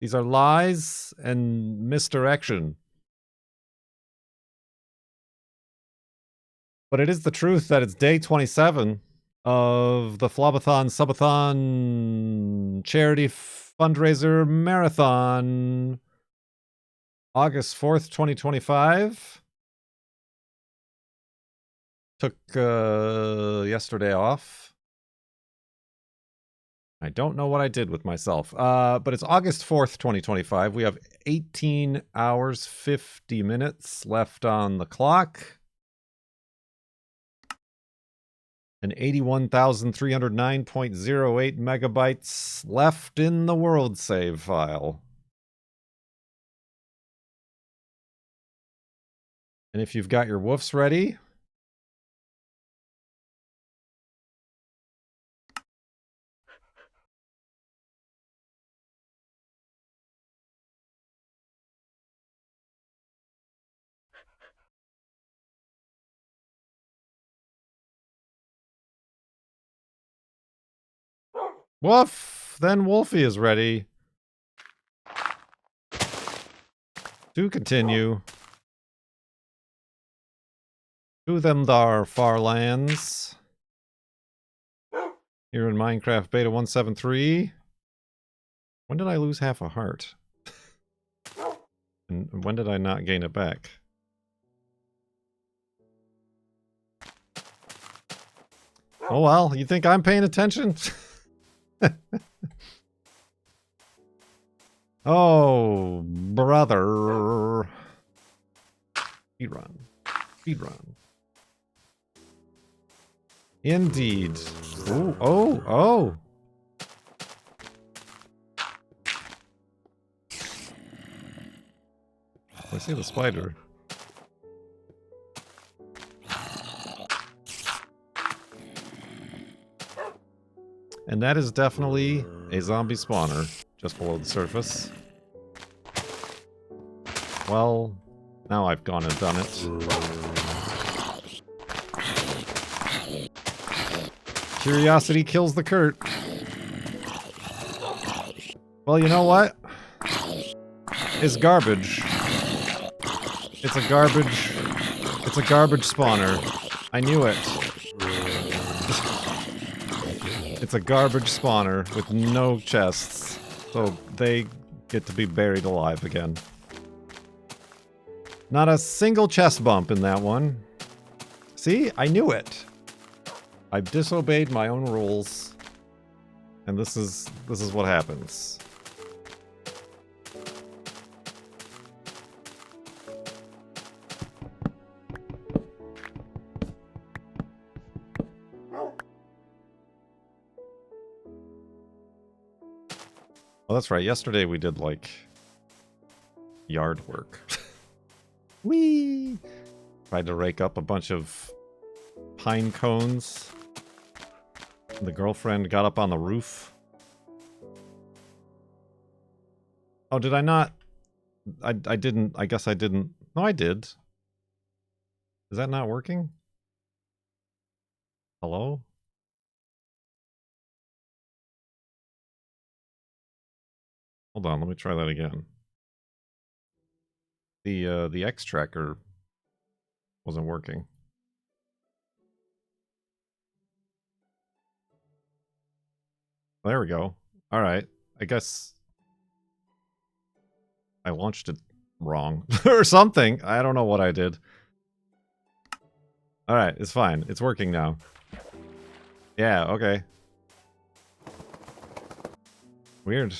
These are lies and misdirection. But it is the truth that it's day 27 of the FLoB-a-Thon Subathon charity fundraiser marathon. August 4th, 2025. Took yesterday off. I don't know what I did with myself. But it's August 4th, 2025. We have 18 hours, 50 minutes left on the clock. And 81,309.08 megabytes left in the world save file. And if you've got your woofs ready, woof! Then Wolfie is ready to continue. To them thar farlands. Here in Minecraft Beta 173. When did I lose half a heart? And when did I not gain it back? Oh well, you think I'm paying attention? Oh, brother. Speedrun. Speedrun. Indeed. Ooh, oh, oh. I see the spider. And that is definitely a zombie spawner just below the surface. Well, now I've gone and done it. Curiosity kills the Kurt. Well, you know what? It's garbage. It's a garbage spawner. I knew it. It's a garbage spawner with no chests, so they get to be buried alive again. Not a single chest bump in that one. See? I knew it. I've disobeyed my own rules, and this is what happens. Oh, that's right. Yesterday we did, like, yard work. Whee! Tried to rake up a bunch of pine cones. The girlfriend got up on the roof. Oh, did I not? I didn't. I guess I didn't. No, I did. Is that not working? Hello? Hold on, let me try that again. The X tracker wasn't working. There we go. All right. I guess I launched it wrong or something. I don't know what I did. All right, it's fine. It's working now. Yeah, okay. Weird.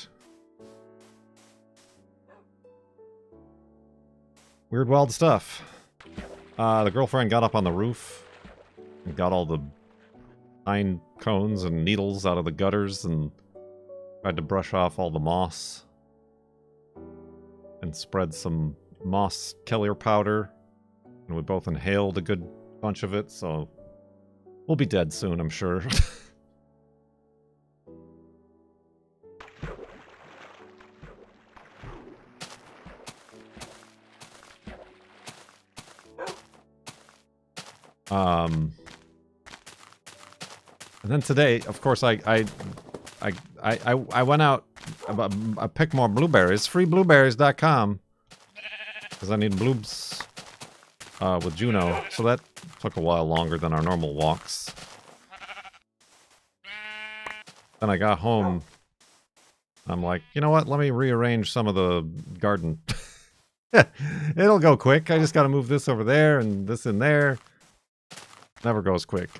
Weird, wild stuff. The girlfriend got up on the roof and got all the pine cones and needles out of the gutters and tried to brush off all the moss and spread some moss Kellier powder, and we both inhaled a good bunch of it, so we'll be dead soon, I'm sure. And then today, of course, I went out I pick more blueberries. Freeblueberries.com. Because I need bloobs with Juno. So that took a while longer than our normal walks. Then I got home. I'm like, you know what? Let me rearrange some of the garden. It'll go quick. I just got to move this over there and this in there. Never goes quick.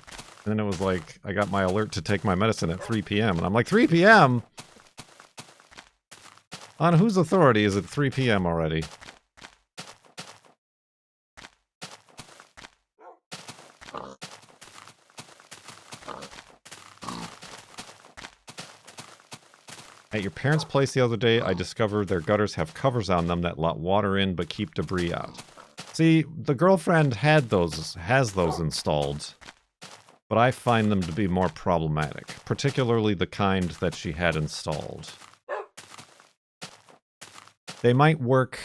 And then it was like, I got my alert to take my medicine at 3 p.m. And I'm like, 3 p.m.? On whose authority is it 3 p.m. already? At your parents' place the other day, I discovered their gutters have covers on them that let water in but keep debris out. See, the girlfriend has those installed, but I find them to be more problematic, particularly the kind that she had installed. They might work,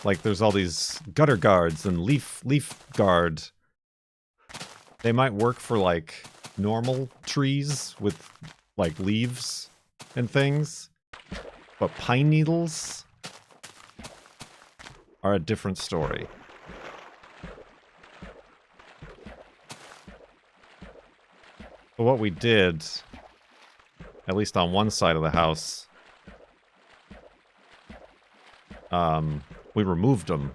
like there's all these gutter guards and leaf guard. They might work for like normal trees with like leaves and things, but pine needles are a different story. But what we did, at least on one side of the house, we removed them,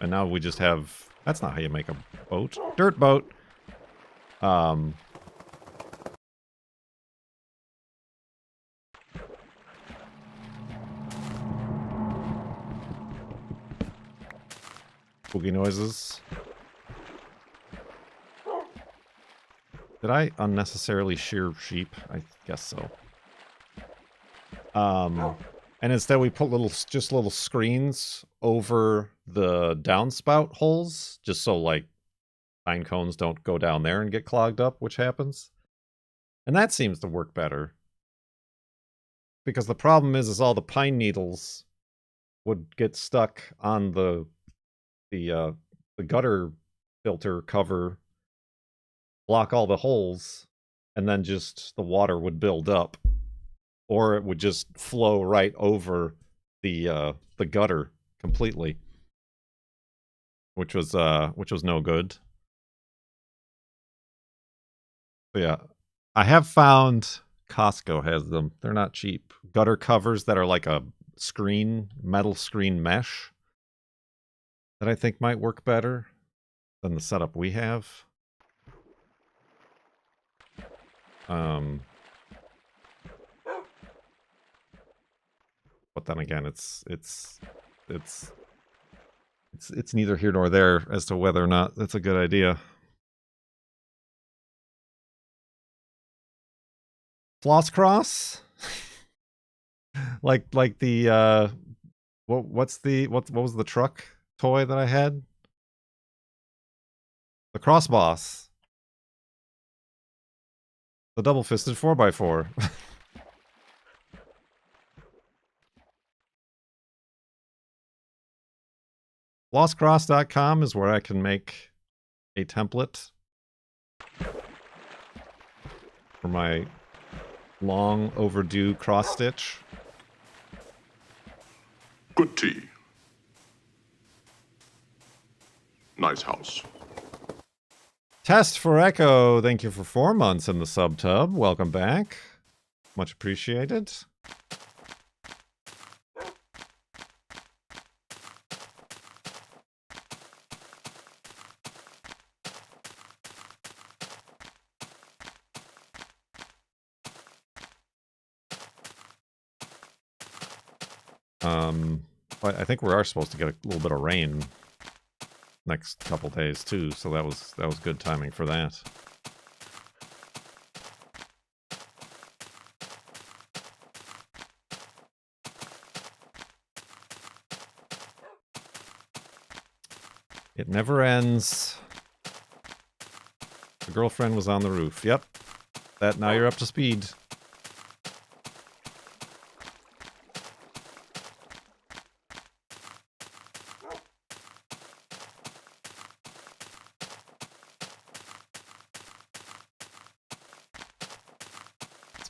and now we just have, that's not how you make a boat. Dirt boat. Spooky noises. Did I unnecessarily shear sheep? I guess so. And instead we put just little screens over the downspout holes, just so like pine cones don't go down there and get clogged up, which happens. And that seems to work better. Because the problem is all the pine needles would get stuck on the gutter filter cover, block all the holes, and then just the water would build up, or it would just flow right over the gutter completely, which was no good. But yeah, I have found Costco has them. They're not cheap. Gutter covers that are like a metal screen mesh that I think might work better than the setup we have. But then again, it's neither here nor there as to whether or not that's a good idea. Floss cross? like the what was the truck toy that I had? The cross boss. The double-fisted 4x4. Flosscross.com is where I can make a template for my long overdue cross stitch. Good tea. Nice house. Test for Echo, thank you for 4 months in the subtub. Welcome back. Much appreciated. But I think we are supposed to get a little bit of rain next couple days too, so that was good timing for that. It never ends. The girlfriend was on the roof. Yep. Now you're up to speed.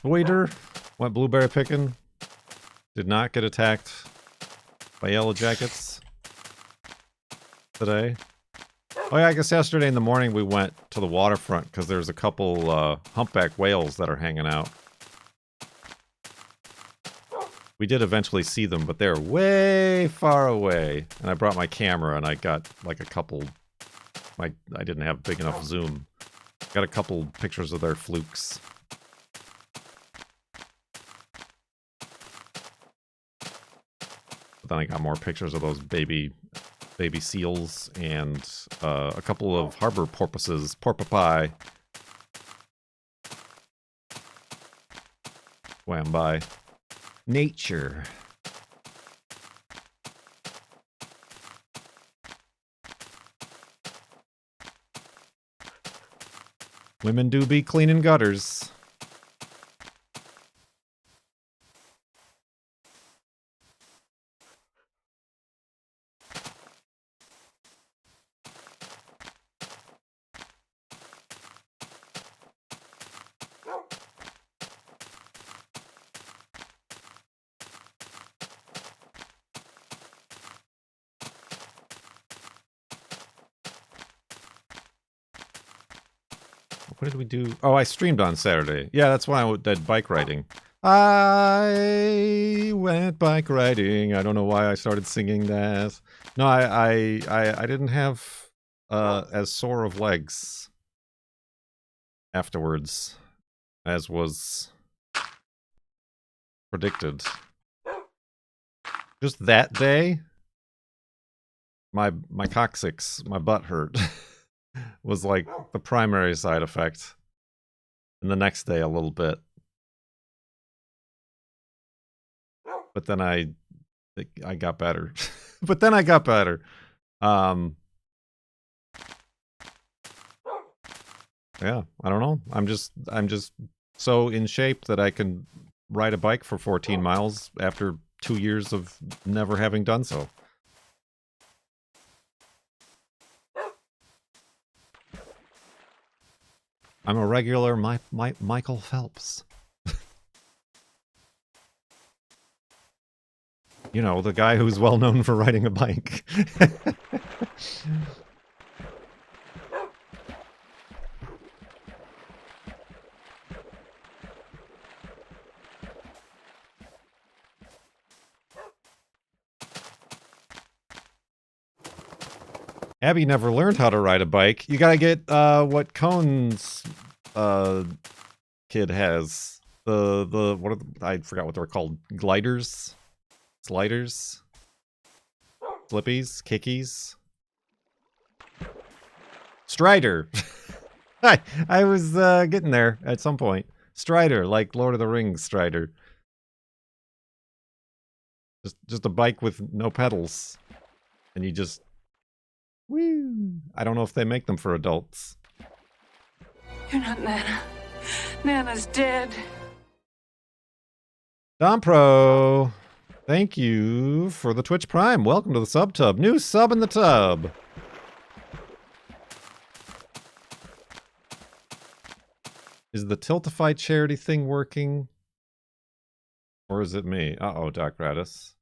Waiter. Went blueberry picking. Did not get attacked by yellow jackets today. Oh yeah, I guess yesterday in the morning we went to the waterfront because there's a couple humpback whales that are hanging out. We did eventually see them, but they're way far away. And I brought my camera and I got like a couple... I didn't have big enough zoom. Got a couple pictures of their flukes. But then I got more pictures of those baby seals and a couple of harbor porpoises, porpoise. Swam by. Nature. Women do be cleaning gutters. What did we do? Oh, I streamed on Saturday. Yeah, that's why I did bike riding. I went bike riding. I don't know why I started singing that. No, I didn't have as sore of legs afterwards as was predicted. Just that day, my coccyx, my butt hurt. Was like the primary side effect. And the next day a little bit. But then I got better. But then I got better. Yeah, I don't know. I'm just so in shape that I can ride a bike for 14 miles after 2 years of never having done so. I'm a regular Michael Phelps. You know, the guy who's well known for riding a bike. Abby never learned how to ride a bike. You gotta get what Cone's kid has. I forgot what they're called. Gliders? Sliders? Flippies? Kickies? Strider! I was getting there at some point. Strider, like Lord of the Rings Strider. Just a bike with no pedals. And you just... Woo! I don't know if they make them for adults. You're not Nana. Nana's dead. Dompro, thank you for the Twitch Prime. Welcome to the sub tub. New sub in the tub. Is the Tiltify charity thing working? Or is it me? Uh-oh, Doc Radis.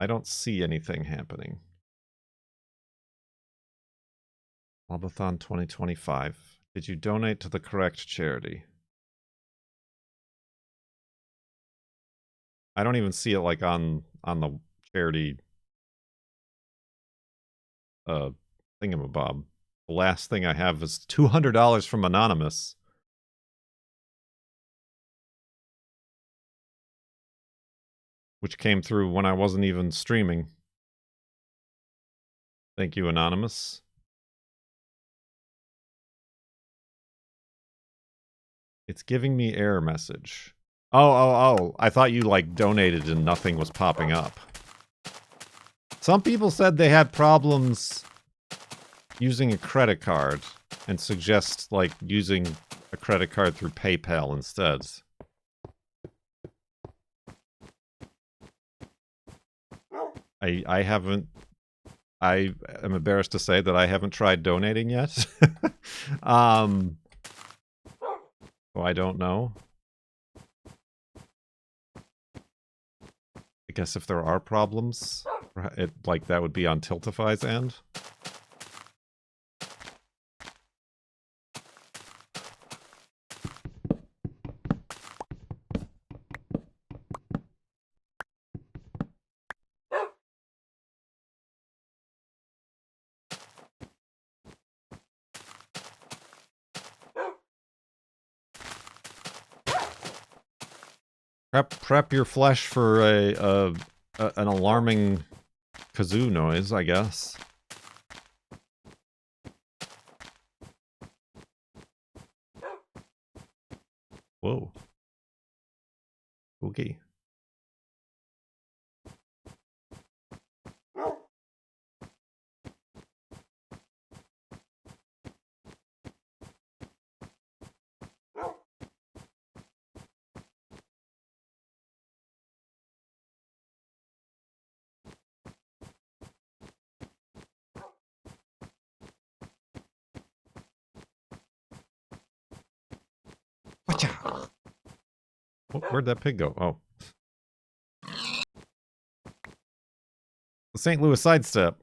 I don't see anything happening. FLoB-a-Thon 2025. Did you donate to the correct charity? I don't even see it like on the charity thingamabob. The last thing I have is $200 from Anonymous. Which came through when I wasn't even streaming. Thank you, Anonymous. It's giving me error message. Oh. I thought you, like, donated and nothing was popping up. Some people said they had problems using a credit card and suggest, like, using a credit card through PayPal instead. I haven't... I am embarrassed to say that I haven't tried donating yet. So I don't know. I guess if there are problems, like that would be on Tiltify's end. Prep your flesh for an alarming kazoo noise, I guess. Whoa. Spooky. Where'd that pig go? Oh. The St. Louis sidestep.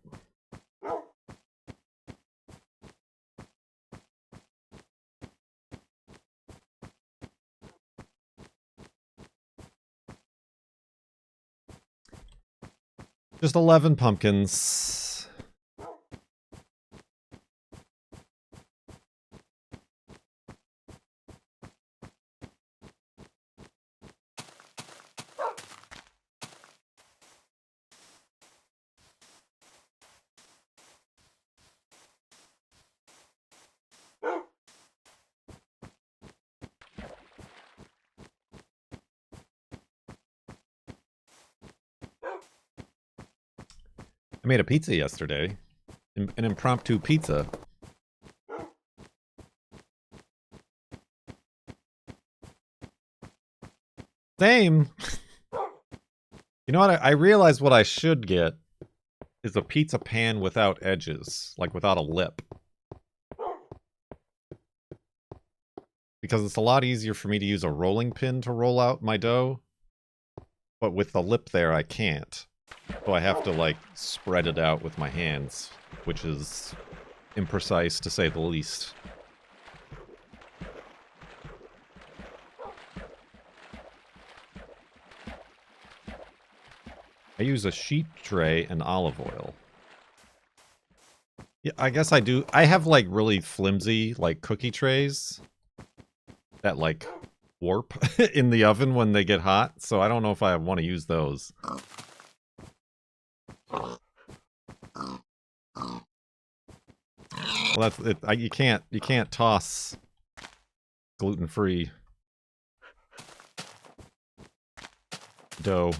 Just 11 pumpkins. I made a pizza yesterday. An impromptu pizza. Same. You know what? I realized what I should get is a pizza pan without edges. Like without a lip. Because it's a lot easier for me to use a rolling pin to roll out my dough. But with the lip there, I can't. So I have to, like, spread it out with my hands, which is imprecise to say the least. I use a sheet tray and olive oil. Yeah, I guess I do. I have, like, really flimsy, like, cookie trays that, like, warp in the oven when they get hot, so I don't know if I want to use those. Well, that's it. You can't toss gluten-free dough.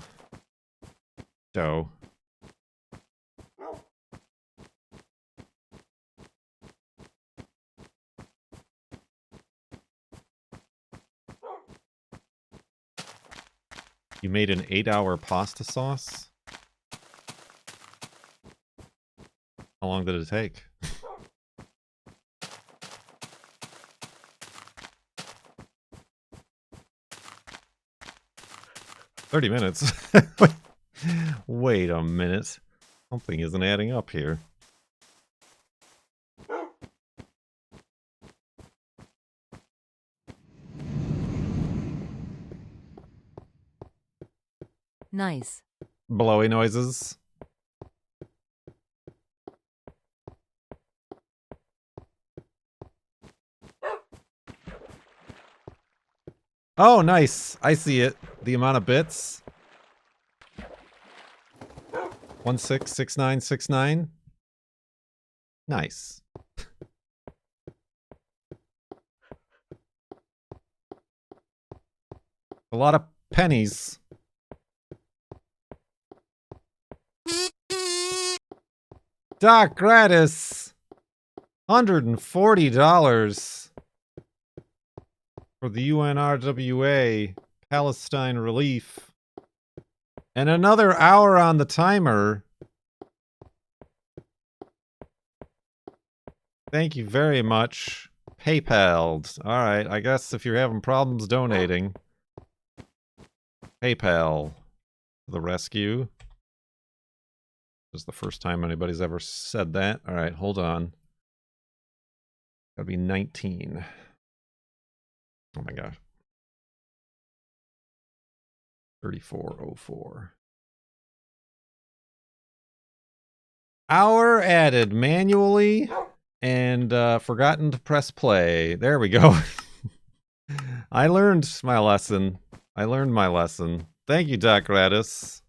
You made an 8-hour pasta sauce? How long did it take? 30 minutes? Wait a minute. Something isn't adding up here. Nice. Blowy noises. Oh, nice. I see it. The amount of bits. 166969. Nice. A lot of pennies. Doc gratis. $140 for the UNRWA Palestine Relief. And another hour on the timer. Thank you very much, PayPal'd. Alright, I guess if you're having problems donating, PayPal to the rescue. This is the first time anybody's ever said that. Alright, hold on. Gotta be 19. Oh my gosh. 3404. Hour added manually and forgotten to press play. There we go. I learned my lesson. I learned my lesson. Thank you, Doc Radis.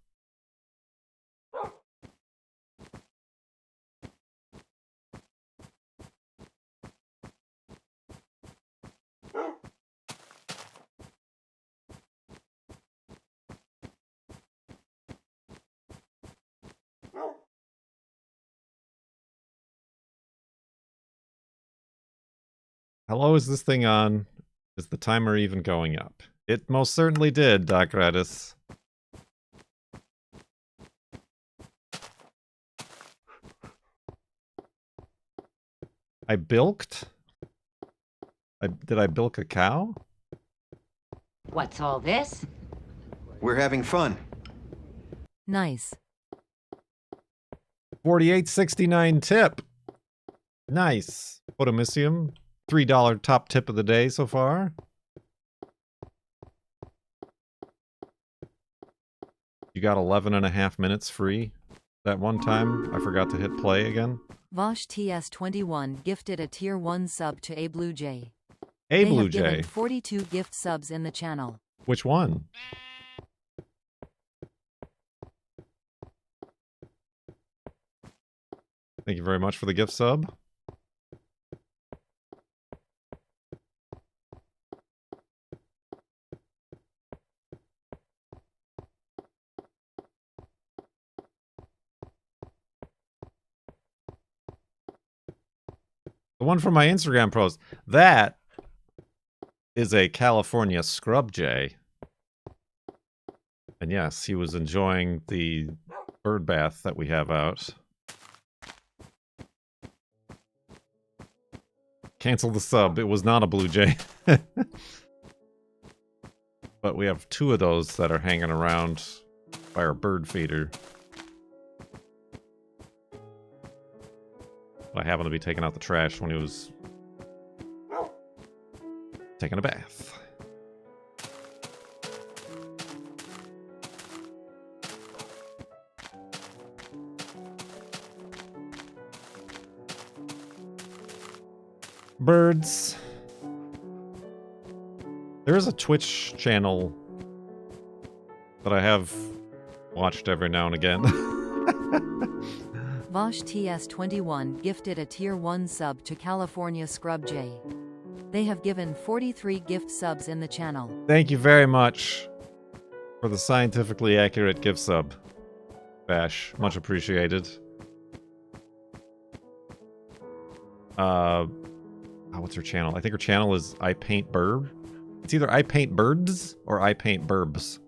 Hello, is this thing on? Is the timer even going up? It most certainly did, Doc Radis. I bilked? Did I bilk a cow? What's all this? We're having fun. Nice. 48.69 tip. Nice. Photomisium. $3 top tip of the day so far. You got 11.5 minutes free. That one time I forgot to hit play again. Vosh TS21 gifted a tier 1 sub to A Blue Jay. A They Blue have given Jay. 42 gift subs in the channel. Which one? Thank you very much for the gift sub. The one from my Instagram post. That is a California scrub jay. And yes, he was enjoying the bird bath that we have out. Cancel the sub. It was not a blue jay. But we have 2 of those that are hanging around by our bird feeder. I happened to be taking out the trash when he was taking a bath. Birds. There is a Twitch channel that I have watched every now and again. Vosh TS21 gifted a tier 1 sub to California Scrub Jay. They have given 43 gift subs in the channel. Thank you very much for the scientifically accurate gift sub, Bash. Much appreciated. What's her channel? I think her channel is I Paint Burb. It's either I Paint Birds or I Paint Burbs.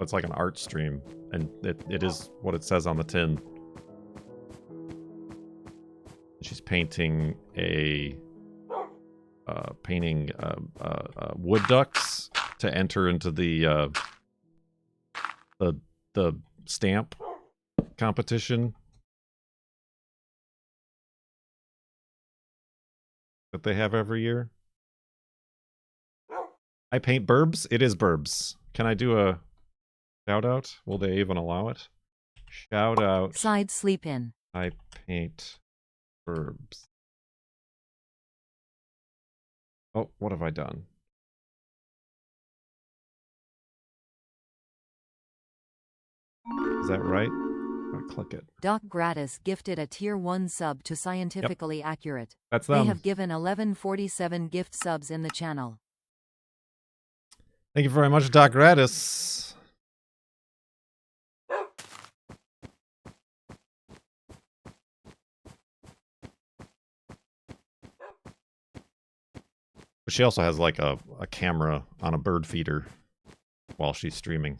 It's like an art stream, and it is what it says on the tin. She's painting wood ducks to enter into the stamp competition that they have every year. I paint burbs? It is burbs. Can I do a shout out? Will they even allow it? Shout out. Side sleep in. I paint burbs. Oh, what have I done? Is that right? I'll click it. Doc Gratis gifted a tier 1 sub to Scientifically Accurate. That's them. They have given 1147 gift subs in the channel. Thank you very much, Doc Gratis. But she also has like a camera on a bird feeder while she's streaming.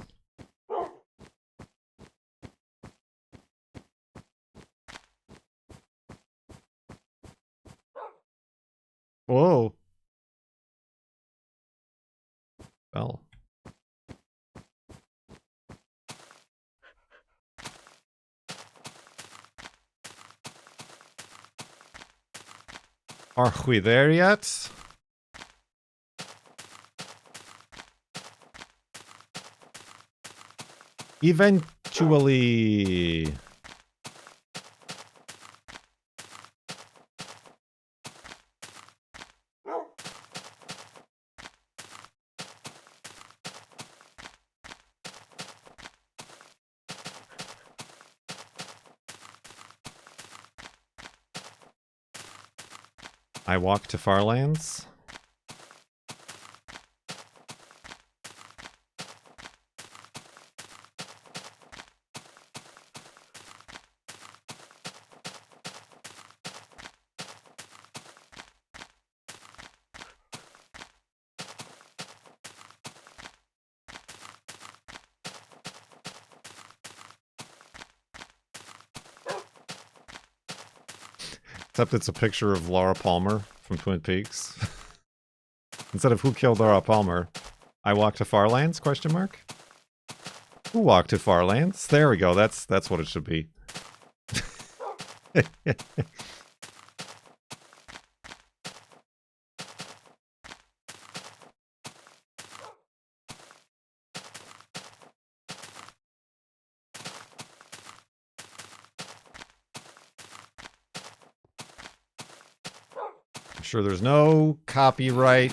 fell. Are we there yet? Eventually. I walk to Farlands. Except it's a picture of Laura Palmer from Twin Peaks. Instead of who killed Laura Palmer, I walk to Farlands, question mark? Who walked to Farlands? There we go, that's what it should be. I'm sure there's no copyright,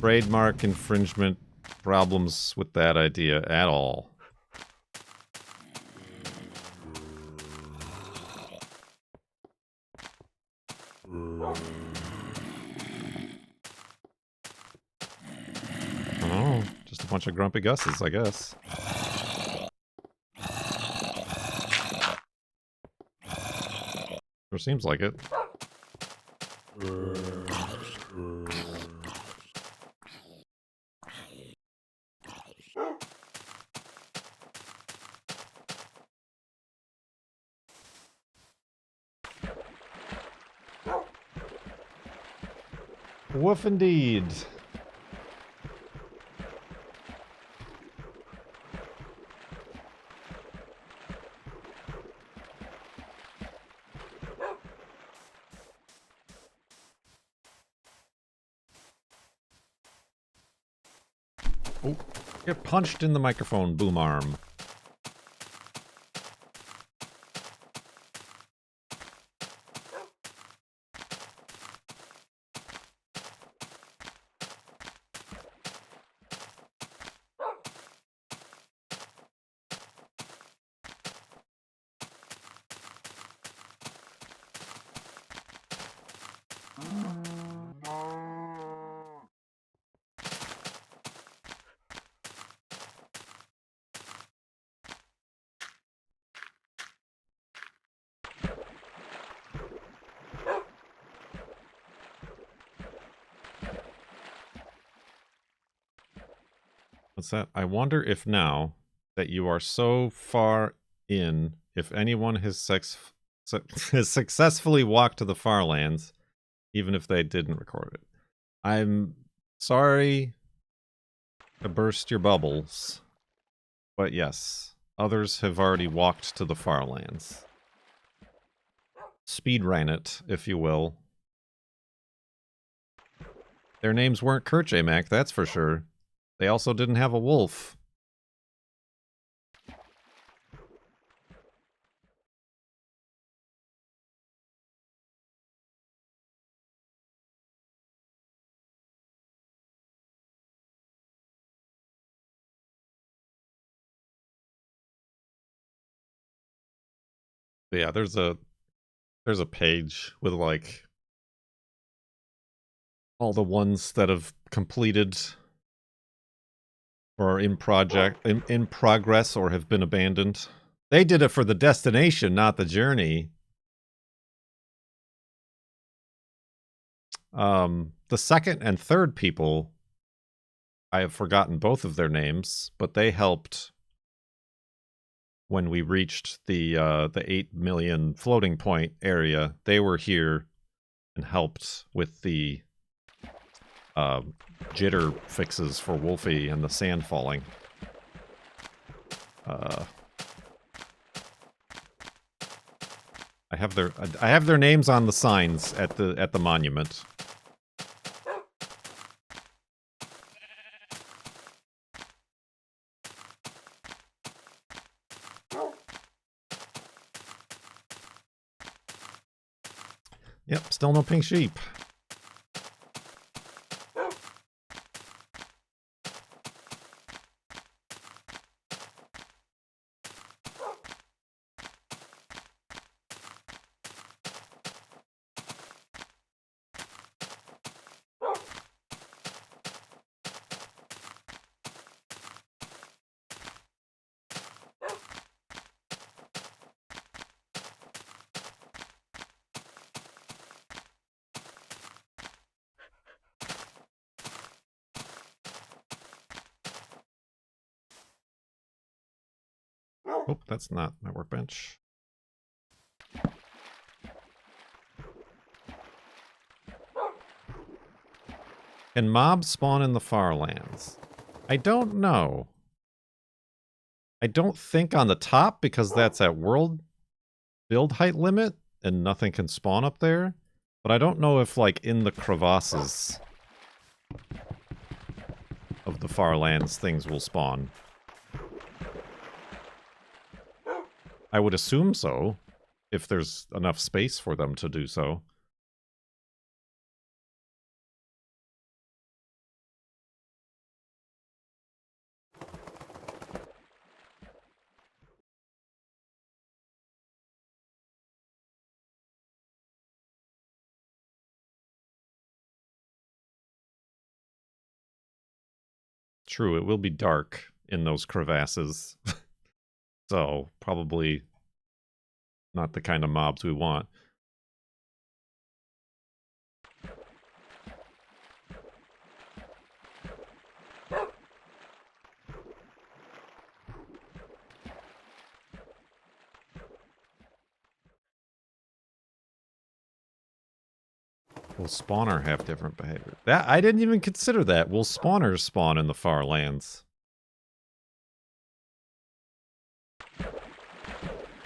trademark infringement problems with that idea at all. Oh, just a bunch of grumpy Gusses, I guess. Sure seems like it. Woof indeed. Oh, get punched in the microphone, boom arm. What's that? I wonder if now that you are so far in, if anyone has successfully walked to the Farlands, even if they didn't record it. I'm sorry to burst your bubbles, but yes, others have already walked to the Farlands. Speedran it, if you will. Their names weren't Kurt J. Mac, that's for sure. They also didn't have a wolf. But yeah, there's a page with like all the ones that have completed or are in progress or have been abandoned. They did it for the destination, not the journey. The second and third people, I have forgotten both of their names, but they helped when we reached the 8 million floating point area. They were here and helped with the jitter fixes for Wolfie and the sand falling. I have their names on the signs at the monument. Yep, still no pink sheep. Oh, that's not my workbench. Can mobs spawn in the farlands? I don't know. I don't think on the top because that's at world build height limit and nothing can spawn up there. But I don't know if like in the crevasses of the farlands things will spawn. I would assume so, if there's enough space for them to do so. True, it will be dark in those crevasses. So, probably not the kind of mobs we want. Will spawner have different behavior? That I didn't even consider that. Will spawners spawn in the far lands?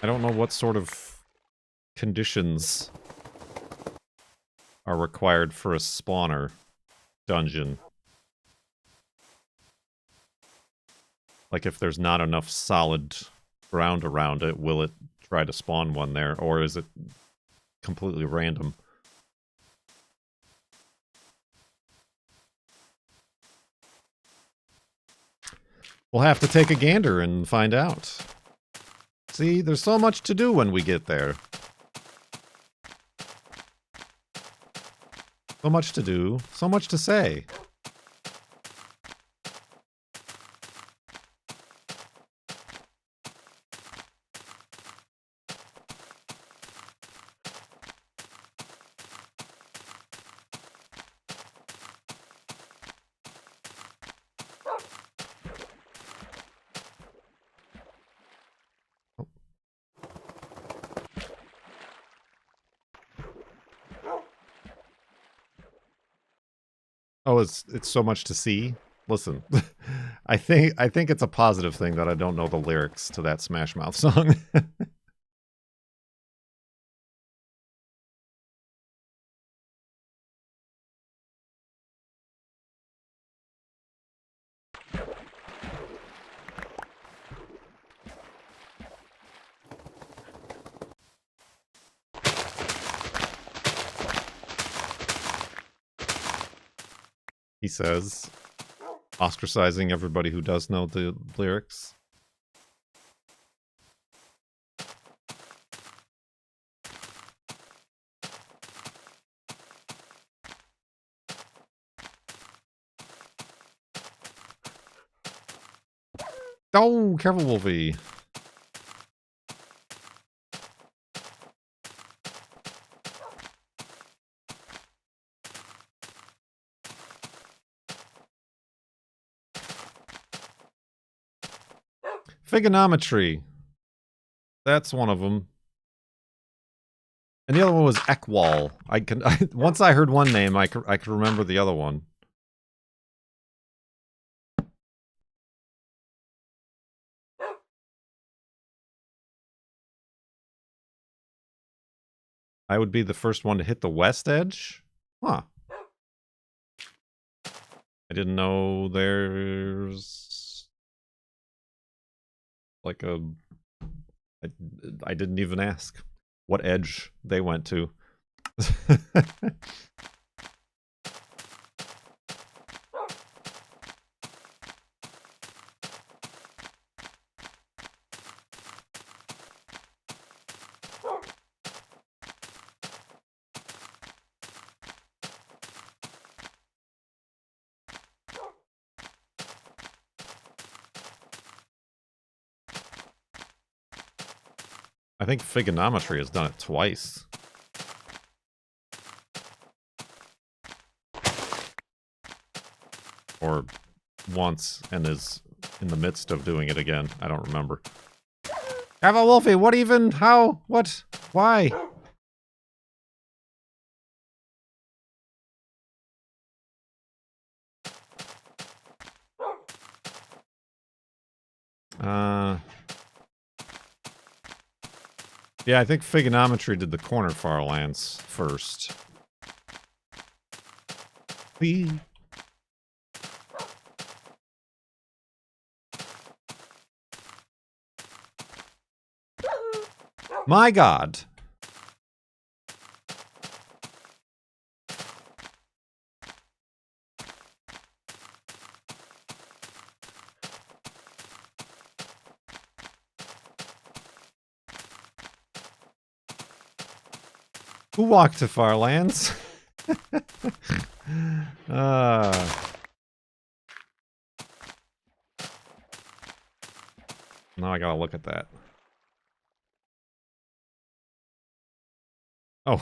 I don't know what sort of conditions are required for a spawner dungeon. Like if there's not enough solid ground around it, will it try to spawn one there? Or is it completely random? We'll have to take a gander and find out. See, there's so much to do when we get there. So much to do, so much to say. Oh, it's so much to see. Listen, I think it's a positive thing that I don't know the lyrics to that Smashmouth song. He says, ostracizing everybody who does know the lyrics. Oh, careful, Wolfie. Figgonometry. That's one of them. And the other one was Ekwall. Once I heard one name, I could remember the other one. I would be the first one to hit the west edge? Huh. I didn't know there's like a... I didn't even ask what edge they went to. I think Figgonometry has done it twice. Or once and is in the midst of doing it again. I don't remember. Have a Wolfie, what even? How? What? Why? Yeah, I think Figgonometry did the corner farlands first. Whee. My God. Who walked to farlands? Now I gotta look at that. Oh,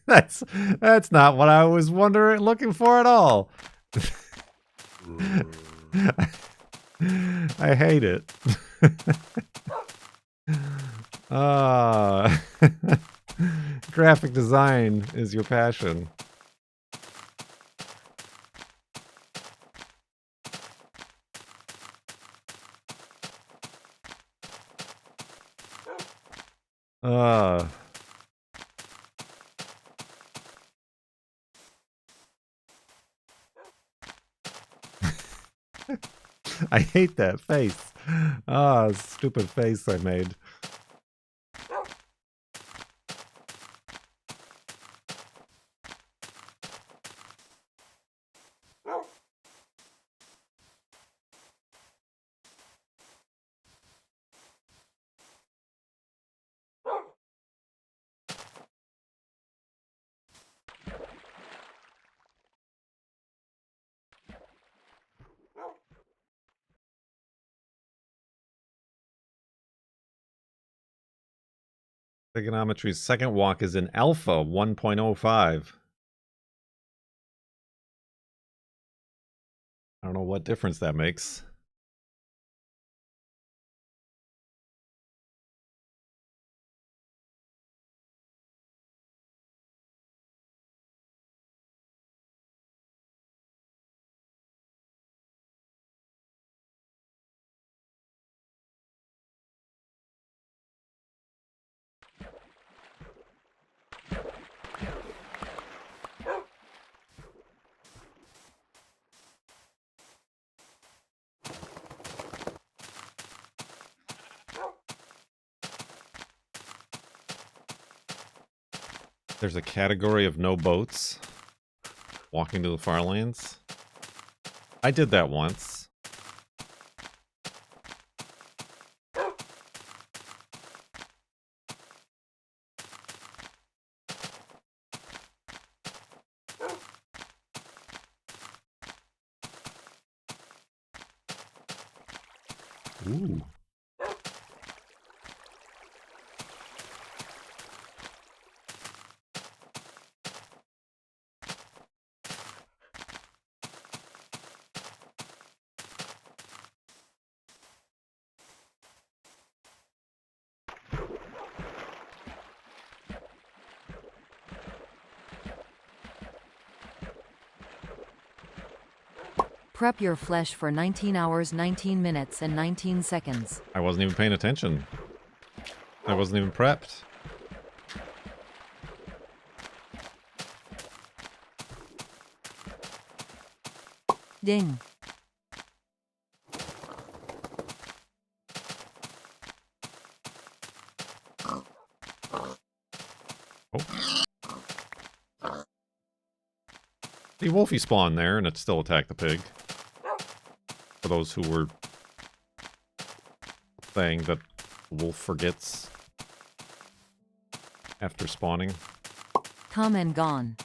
that's not what I was looking for at all. I hate it. Graphic design is your passion. I hate that face. Stupid face I made. Figgonometry's second walk is in Alpha 1.05. I don't know what difference that makes. There's a category of no boats. Walking to the farlands. I did that once. Ooh. Prep your flesh for 19 hours, 19 minutes, and 19 seconds. I wasn't even paying attention. I wasn't even prepped. Ding. Oh. See, Wolfie spawned there, and it still attacked the pig. For those who were saying that the wolf forgets after spawning. Come and gone.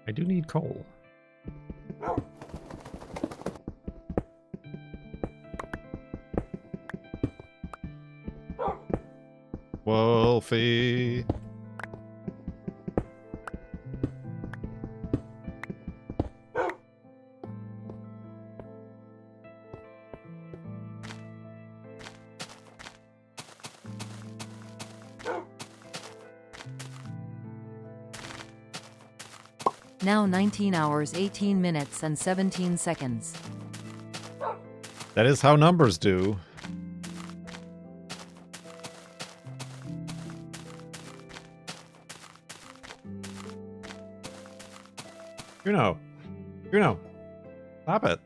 I do need coal. Wolfie. Now 19 hours 18 minutes and 17 seconds. That is how numbers do. Juno. Juno. Stop it.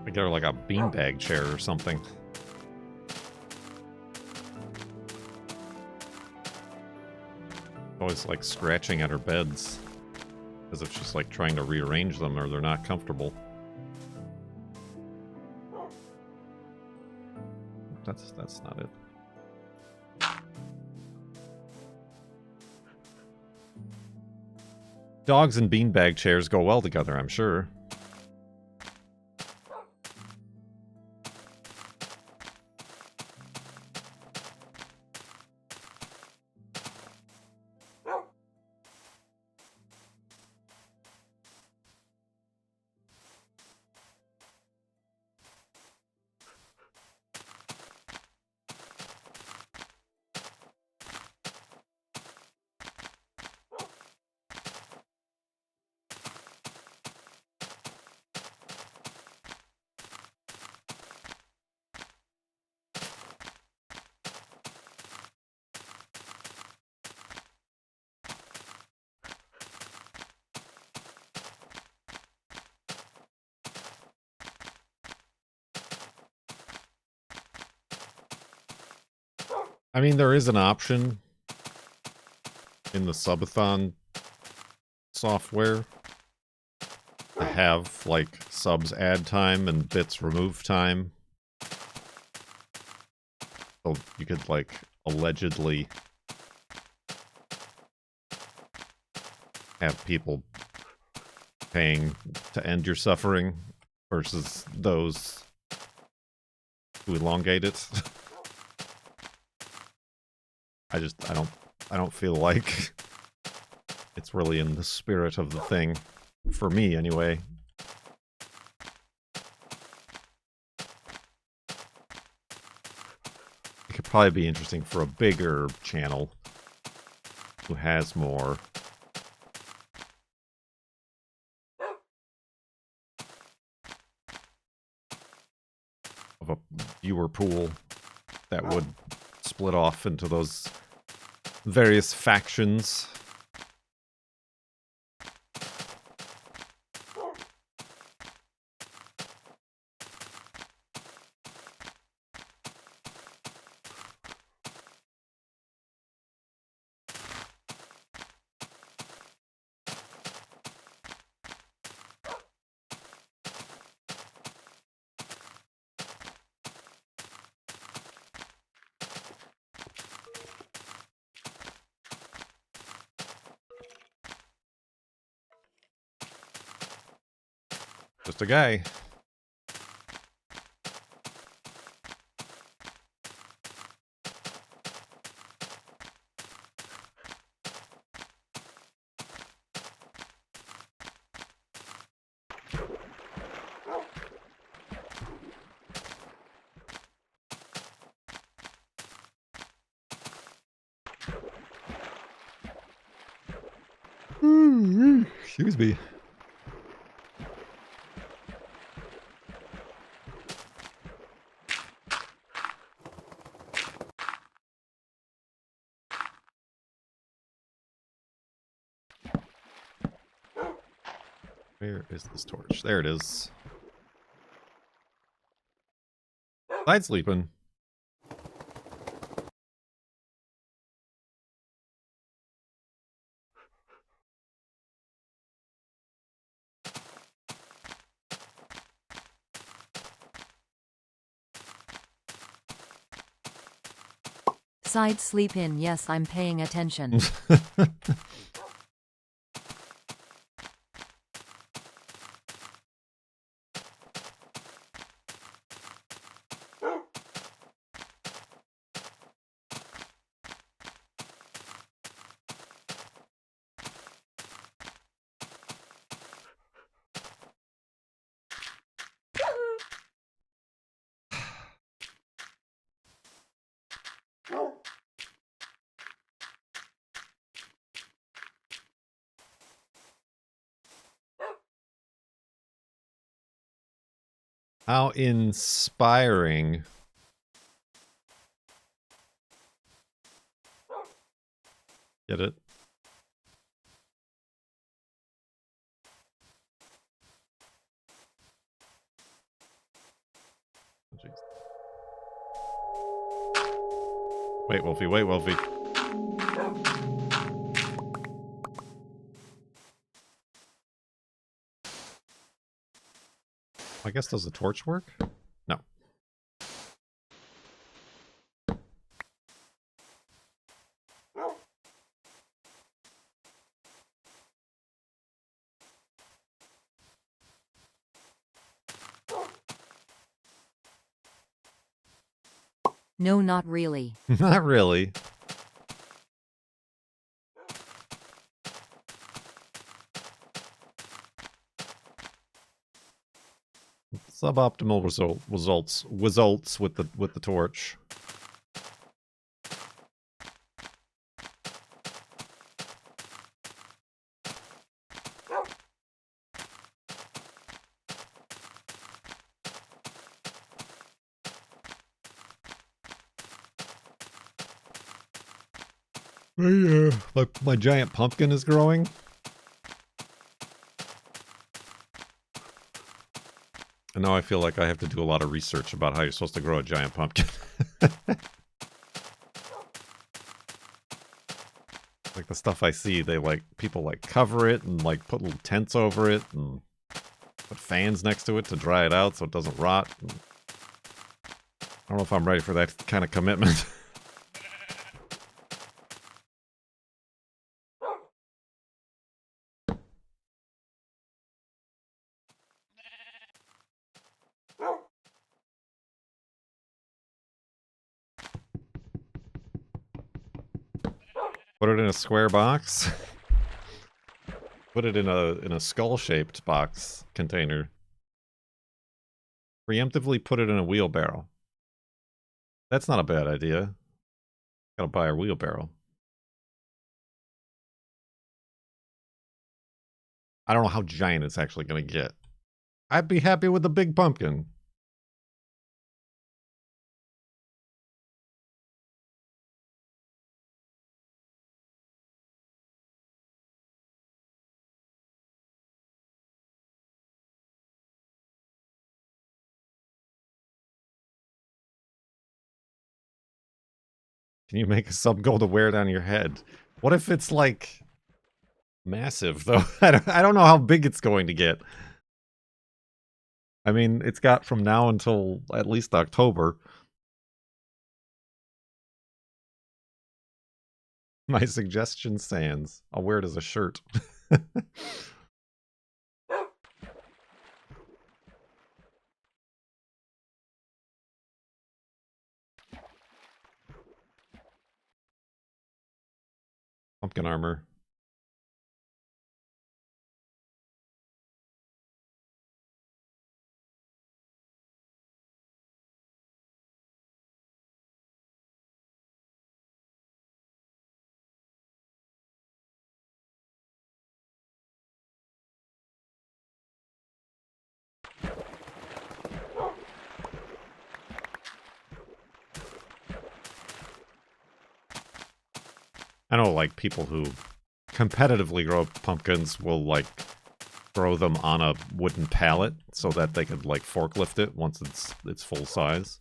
I get her like a beanbag chair or something. Always like scratching at her beds. As if she's like trying to rearrange them or they're not comfortable. That's not it. Dogs and beanbag chairs go well together, I'm sure. I mean, there is an option in the Subathon software to have, like, subs add time and bits remove time. So you could, like, allegedly have people paying to end your suffering versus those who elongate it. I don't feel like it's really in the spirit of the thing. For me, anyway. It could probably be interesting for a bigger channel who has more of a viewer pool that would split off into those various factions. Just a guy. Excuse me. Where is this torch? There it is. Side sleeping. Side sleep in. Yes, I'm paying attention. How inspiring. Get it? Oh, jeez. Wait, Wolfie, wait, Wolfie. I guess does the torch work? No. No, not really. Not really. Suboptimal results with the torch. My giant pumpkin is growing. And now I feel like I have to do a lot of research about how you're supposed to grow a giant pumpkin. Like the stuff I see, people like cover it and like put little tents over it and put fans next to it to dry it out so it doesn't rot. And I don't know if I'm ready for that kind of commitment. Put it in a square box. Put it in a skull-shaped box container. Preemptively put it in a wheelbarrow. That's not a bad idea. Gotta buy a wheelbarrow. I don't know how giant it's actually gonna get. I'd be happy with the big pumpkin. Can you make a sub goal to wear it on your head? What if it's like massive though? I don't know how big it's going to get. I mean, it's got from now until at least October. My suggestion stands. I'll wear it as a shirt. Pumpkin armor. I know, like, people who competitively grow pumpkins will, like, throw them on a wooden pallet so that they could, like, forklift it once it's full size.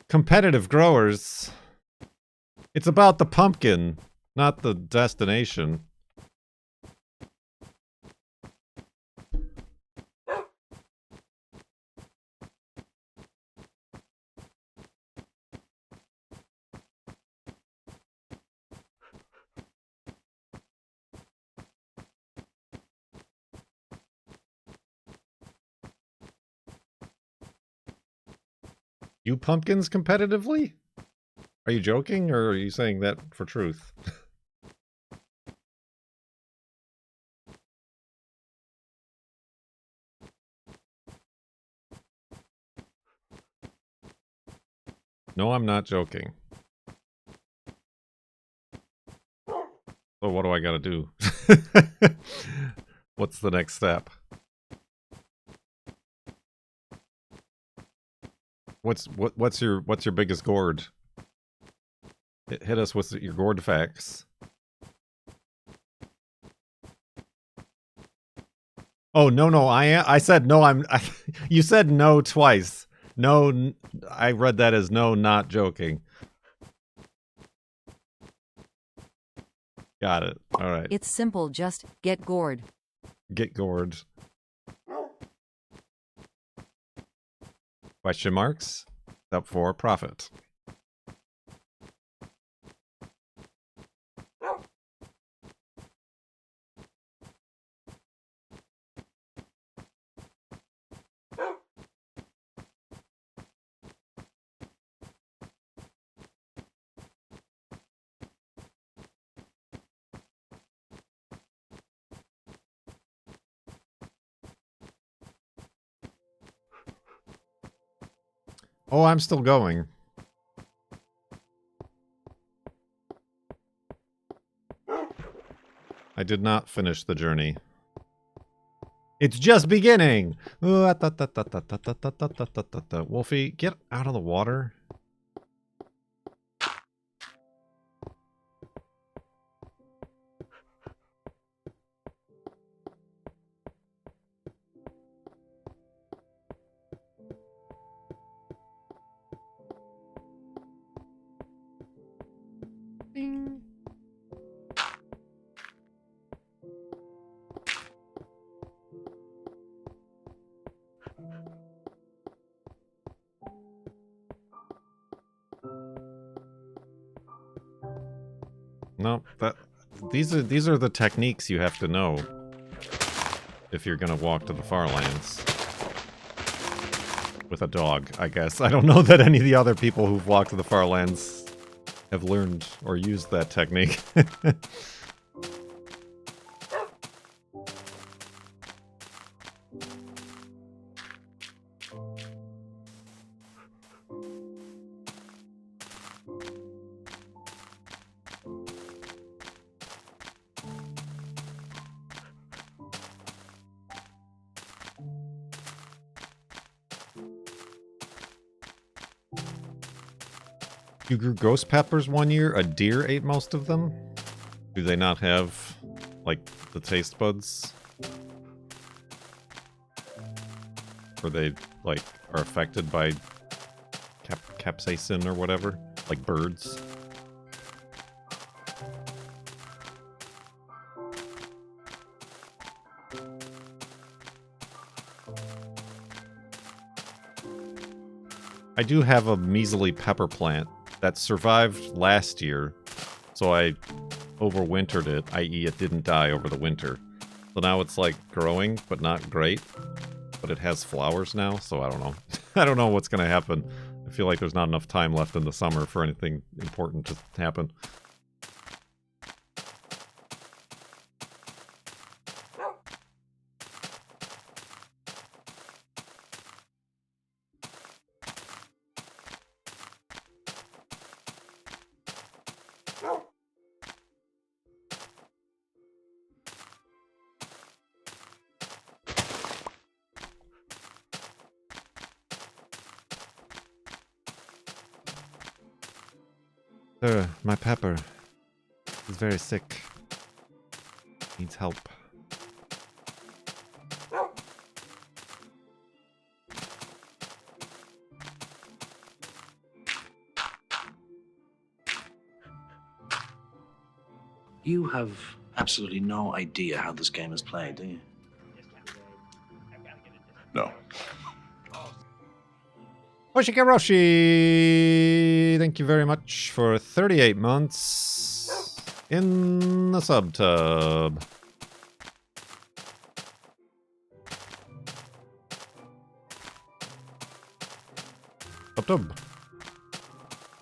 Competitive growers. It's about the pumpkin, not the destination. You pumpkins competitively? Are you joking, or are you saying that for truth? No, I'm not joking. So what do I gotta do? What's the next step? What's your biggest gourd? Hit us with your gourd facts. Oh no, I said no. You said no twice. No, I read that as no, not joking. Got it. All right. It's simple, just get gourd. Get gourd. Question marks? Up for profit. Oh, I'm still going. I did not finish the journey. It's just beginning! Wolfie, get out of the water. Ding. No, these are the techniques you have to know if you're gonna walk to the farlands with a dog, I guess. I don't know that any of the other people who've walked to the farlands have learned or used that technique. You grew ghost peppers one year? A deer ate most of them? Do they not have, like, the taste buds? Or they, like, are affected by capsaicin or whatever? Like birds? I do have a measly pepper plant that survived last year, so I overwintered it, i.e. it didn't die over the winter. So now it's like growing, but not great. but it has flowers now, so I don't know. I don't know what's going to happen. I feel like there's not enough time left in the summer for anything important to happen. Sir, my pepper is very sick. Needs help. You have absolutely no idea how this game is played, do you? No. Oshikaroshi! Thank you very much for 38 months in the subtub. Subtub.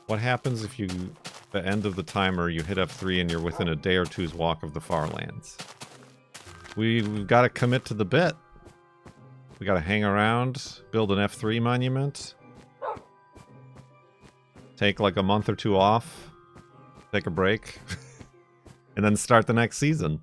What happens if the end of the timer, you hit F3 and you're within a day or two's walk of the farlands? We've got to commit to the bit. We got to hang around, build an F3 monument. Take like a month or two off, take a break, and then start the next season.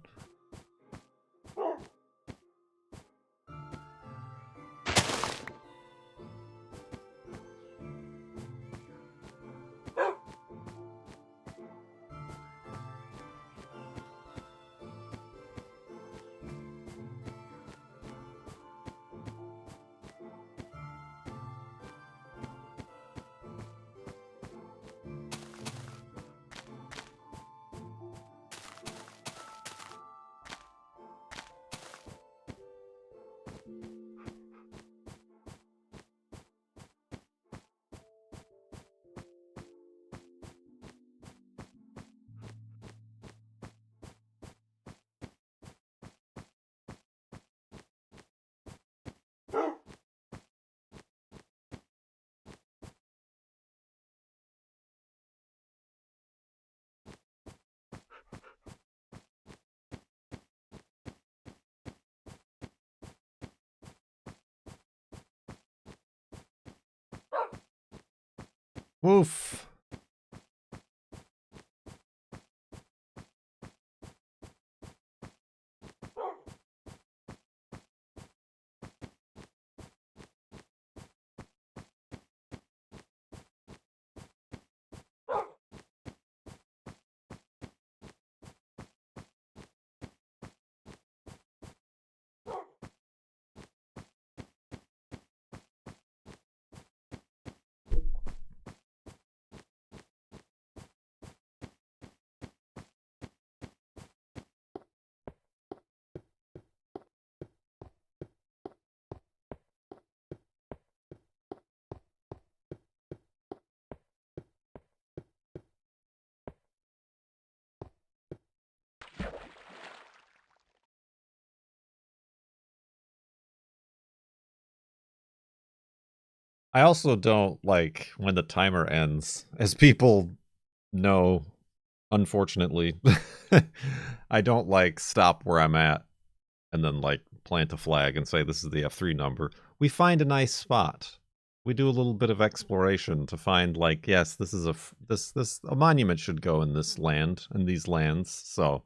Woof. I also don't like when the timer ends. As people know, unfortunately, I don't like stop where I'm at and then like plant a flag and say this is the F3 number. We find a nice spot. We do a little bit of exploration to find like, yes, this is a monument should go in this land, in these lands. So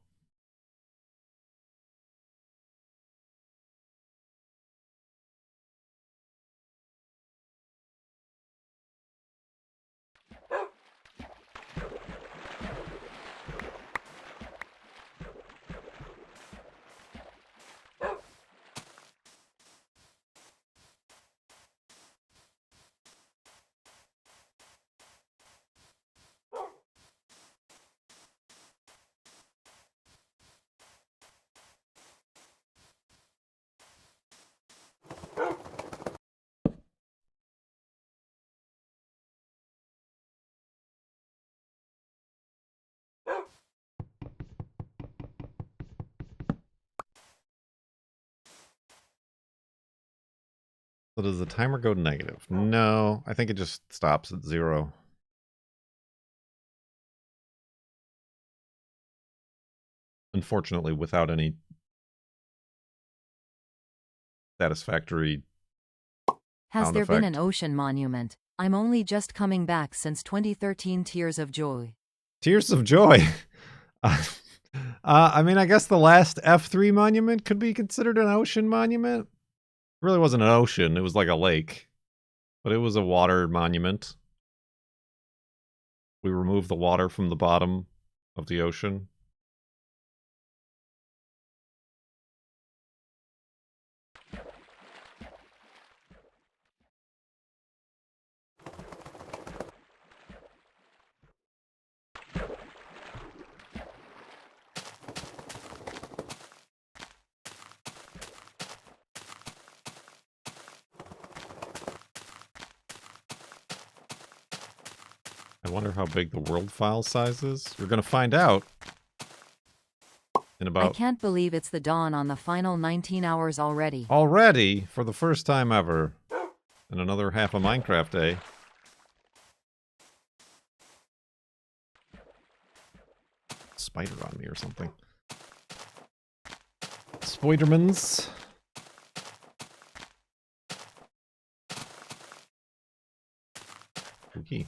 So does the timer go negative? No, I think it just stops at 0. Unfortunately, without any satisfactory Has sound there been effect. an ocean monument? I'm only just coming back since 2013 Tears of Joy. Tears of Joy. I mean, I guess the last F3 monument could be considered an ocean monument. It really wasn't an ocean. It was like a lake. But it was a water monument. We removed the water from the bottom of the ocean. I wonder how big the world file size is. You're going to find out in I about... can't believe it's the dawn on the final 19 hours already. Already, for the first time ever, in another half a Minecraft day. Spider on me or something. Spidermans. Spooky.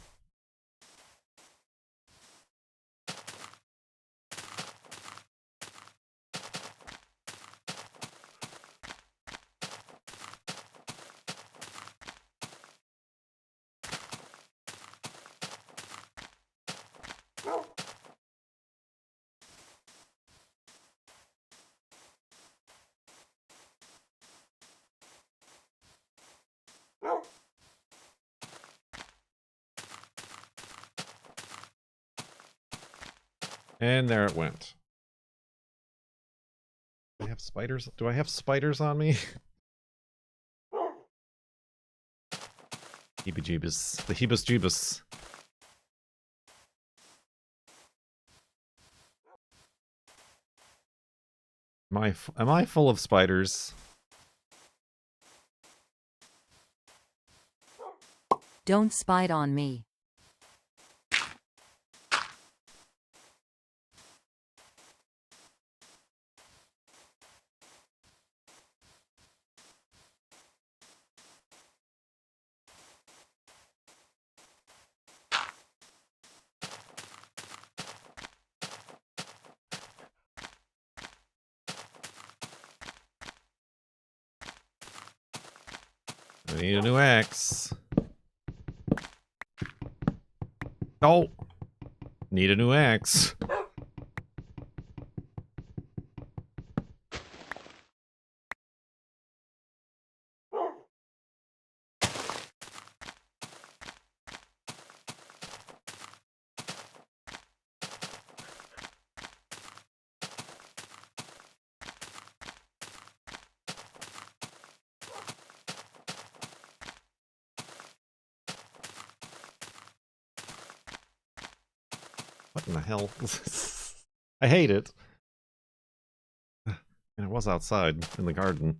And there it went. Do I have spiders? Do I have spiders on me? Heebie-jeebus. The heebus-jeebus. Am I full of spiders? Don't spite on me. I need a new axe. Oh! Need a new axe. What in the hell? I hate it. And I was outside in the garden.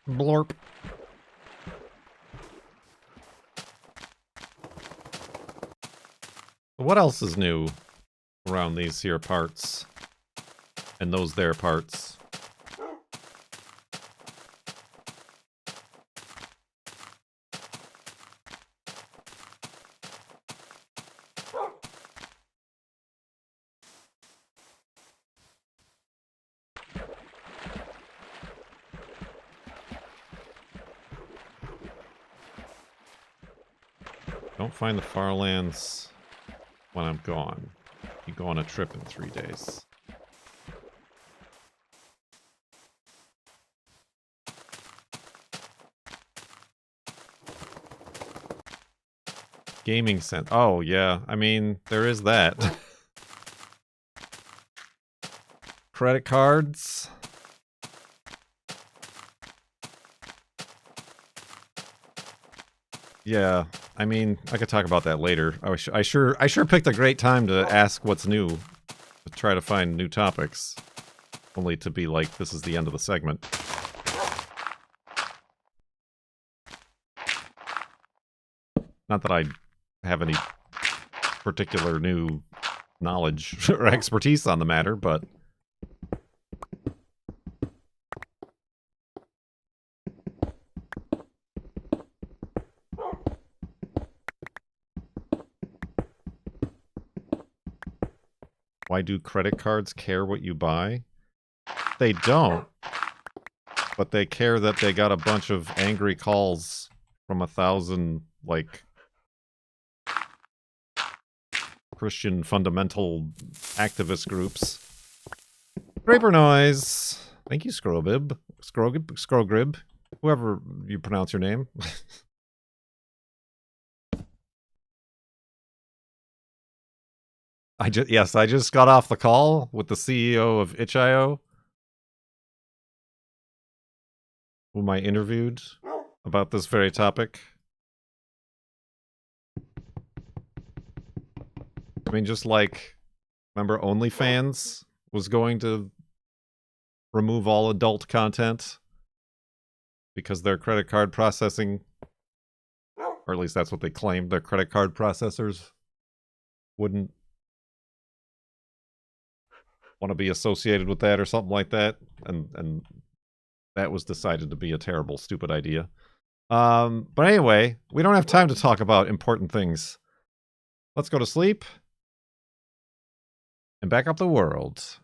Blorp. What else is new around these here parts? And those there parts? Don't find the farlands when I'm gone. You go on a trip in 3 days. Gaming sense. Oh, yeah. I mean, there is that. Credit cards. Yeah. I mean, I could talk about that later. I sure picked a great time to ask what's new. To try to find new topics. Only to be like, this is the end of the segment. Not that I have any particular new knowledge or expertise on the matter, but... Why do credit cards care what you buy? They don't. But they care that they got a bunch of angry calls from 1,000, like, Christian fundamental activist groups. Scraper noise. Thank you, Scrobib. Scrogrib. Whoever you pronounce your name. I just got off the call with the CEO of itch.io, whom I interviewed about this very topic. I mean, just like, remember OnlyFans was going to remove all adult content because their credit card processing, or at least that's what they claimed, their credit card processors wouldn't want to be associated with that or something like that, and that was decided to be a terrible, stupid idea. But anyway, we don't have time to talk about important things. Let's go to sleep and back up the world.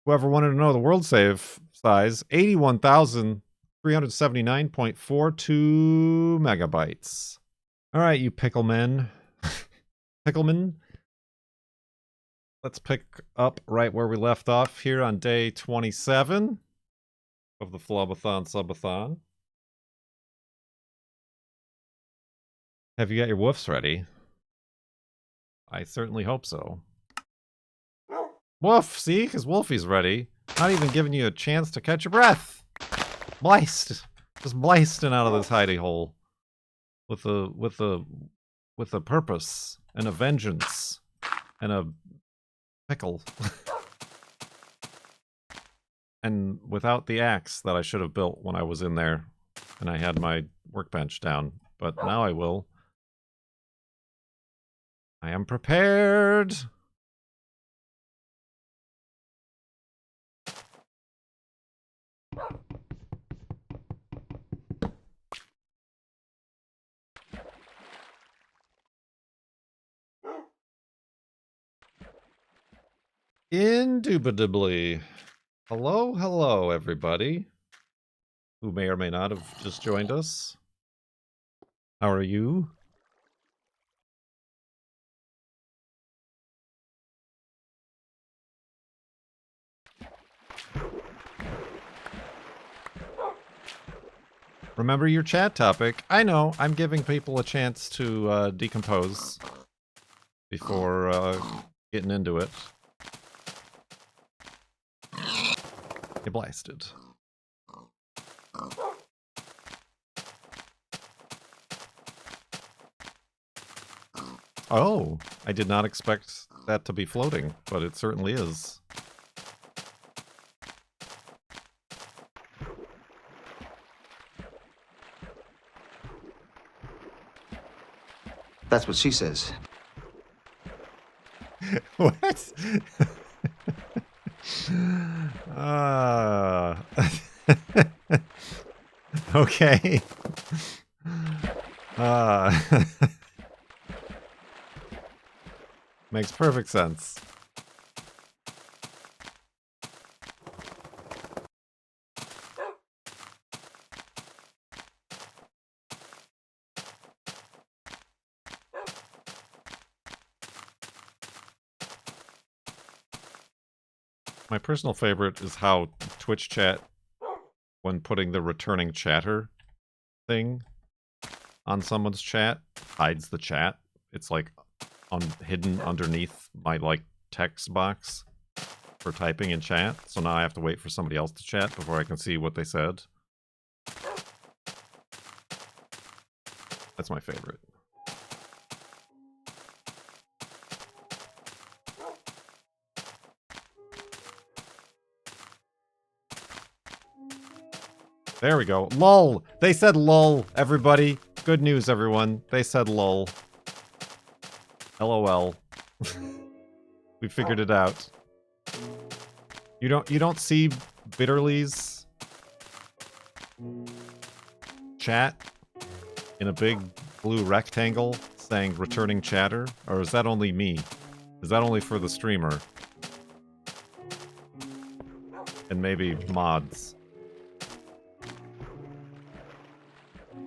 Whoever wanted to know the world save size, 81,379.42 megabytes. All right, you picklemen. Picklemen. Let's pick up right where we left off here on day 27 of the FLoB-a-Thon Subathon. Have you got your woofs ready? I certainly hope so. Woof, see? Because Wolfie's ready. Not even giving you a chance to catch your breath. Bliced. Just blasting out of this hidey hole. With a purpose. And a vengeance. And a pickle. And without the axe that I should have built when I was in there. And I had my workbench down. But now I will. I am prepared. Indubitably. Hello, everybody. Who may or may not have just joined us. How are you? Remember your chat topic. I know, I'm giving people a chance to decompose before getting into it. Get blasted. Oh, I did not expect that to be floating, but it certainly is. That's what she says. What? uh, okay. Uh, makes perfect sense. My personal favorite is how Twitch chat, when putting the returning chatter thing on someone's chat, hides the chat. It's like hidden underneath my like text box for typing in chat. So now I have to wait for somebody else to chat before I can see what they said. That's my favorite. There we go. LOL! They said LOL, everybody. Good news, everyone. They said LOL. LOL. We figured it out. You don't see Bitterly's chat in a big blue rectangle saying returning chatter? Or is that only me? Is that only for the streamer? And maybe mods.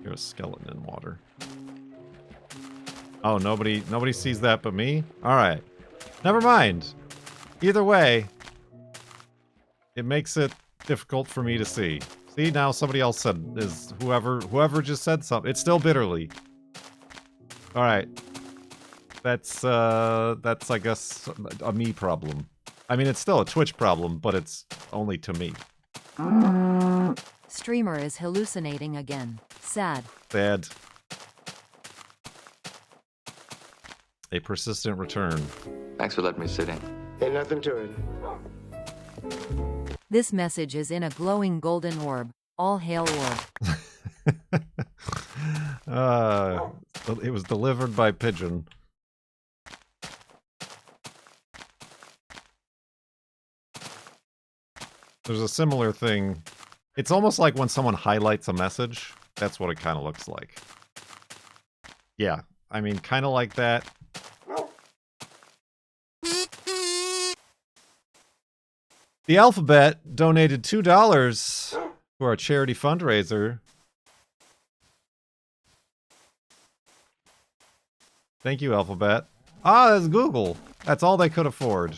Here's a skeleton in water. Oh, nobody sees that but me? Alright. Never mind. Either way, it makes it difficult for me to see. See, now somebody else said, is whoever just said something. It's still Bitterly. Alright. That's I guess, a me problem. I mean, it's still a Twitch problem, but it's only to me. Streamer is hallucinating again. Sad. Sad. A persistent return. Thanks for letting me sit in. Ain't nothing to it. This message is in a glowing golden orb. All hail orb. It was delivered by pigeon. There's a similar thing. It's almost like when someone highlights a message. That's what it kind of looks like. Yeah, I mean, kind of like that. The Alphabet donated $2 to our charity fundraiser. Thank you, Alphabet. Ah, that's Google. That's all they could afford.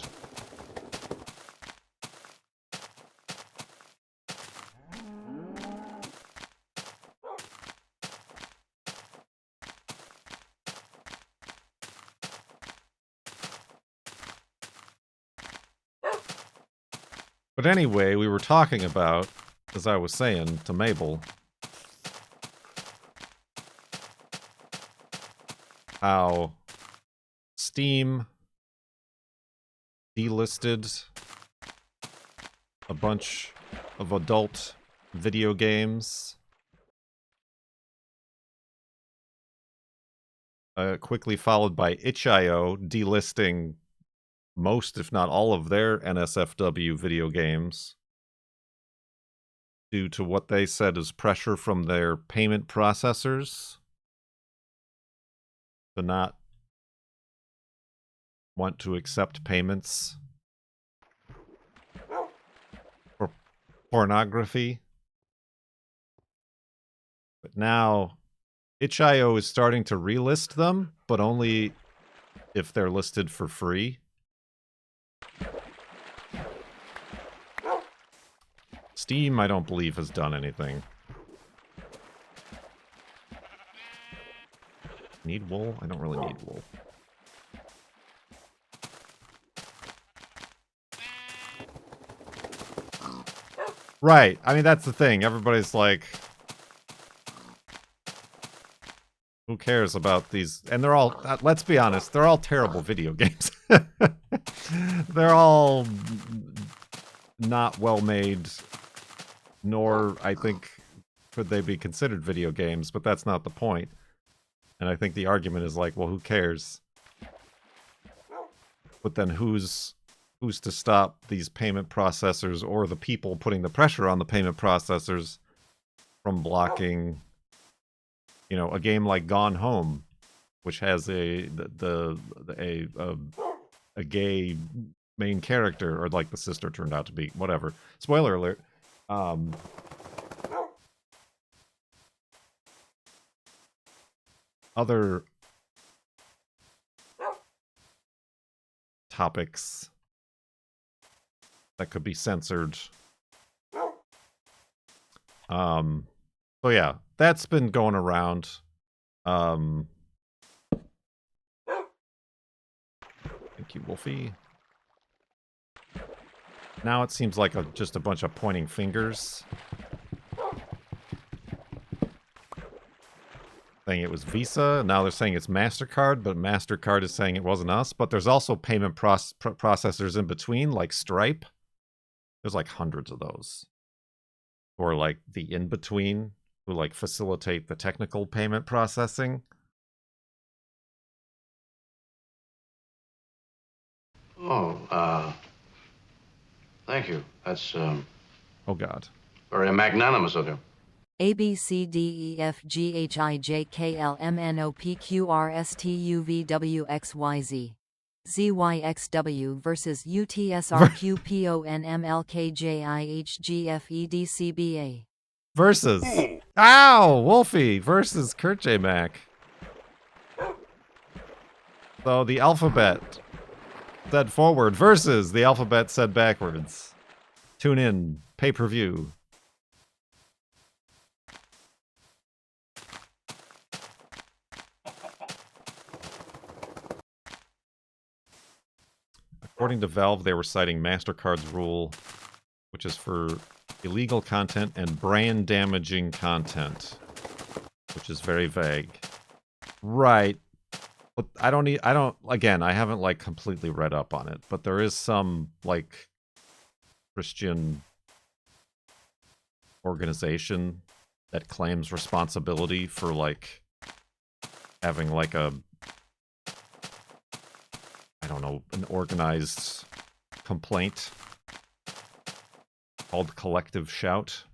But anyway, we were talking about, as I was saying to Mabel, how Steam delisted a bunch of adult video games, quickly followed by itch.io delisting most, if not all, of their NSFW video games due to what they said is pressure from their payment processors to not want to accept payments for pornography. But now itch.io is starting to relist them, but only if they're listed for free. Steam, I don't believe, has done anything. Need wool? I don't really need wool. Right. I mean, that's the thing. Everybody's like, who cares about these? And they're all, let's be honest, they're all terrible video games. They're all not well made, nor, I think, could they be considered video games, but that's not the point. And I think the argument is like, well, who cares? But then who's to stop these payment processors or the people putting the pressure on the payment processors from blocking, you know, a game like Gone Home, which has a gay main character, or like the sister turned out to be, whatever. Spoiler alert. Other topics that could be censored. So yeah, that's been going around. Thank you, Wolfie. Now it seems like just a bunch of pointing fingers. Saying it was Visa. Now they're saying it's MasterCard, but MasterCard is saying it wasn't us. But there's also payment processors in between, like Stripe. There's like hundreds of those. Or like the in-between, who like facilitate the technical payment processing. Oh, thank you. That's, Oh, God. very magnanimous of you. A B C D E F G H I J K L M N O P Q R S T U V W X Y Z ZYXW versus UTSR QPONMLKJIHGFEDCBA Versus. Ow! Wolfie versus Kurt J. Mac. So the alphabet said forward versus the alphabet said backwards. Tune in. Pay-per-view. According to Valve, they were citing MasterCard's rule, which is for illegal content and brand-damaging content, which is very vague. Right. But again, I haven't, like, completely read up on it, but there is some, like, Christian organization that claims responsibility for, like, having, like, I don't know, an organized complaint called Collective Shout.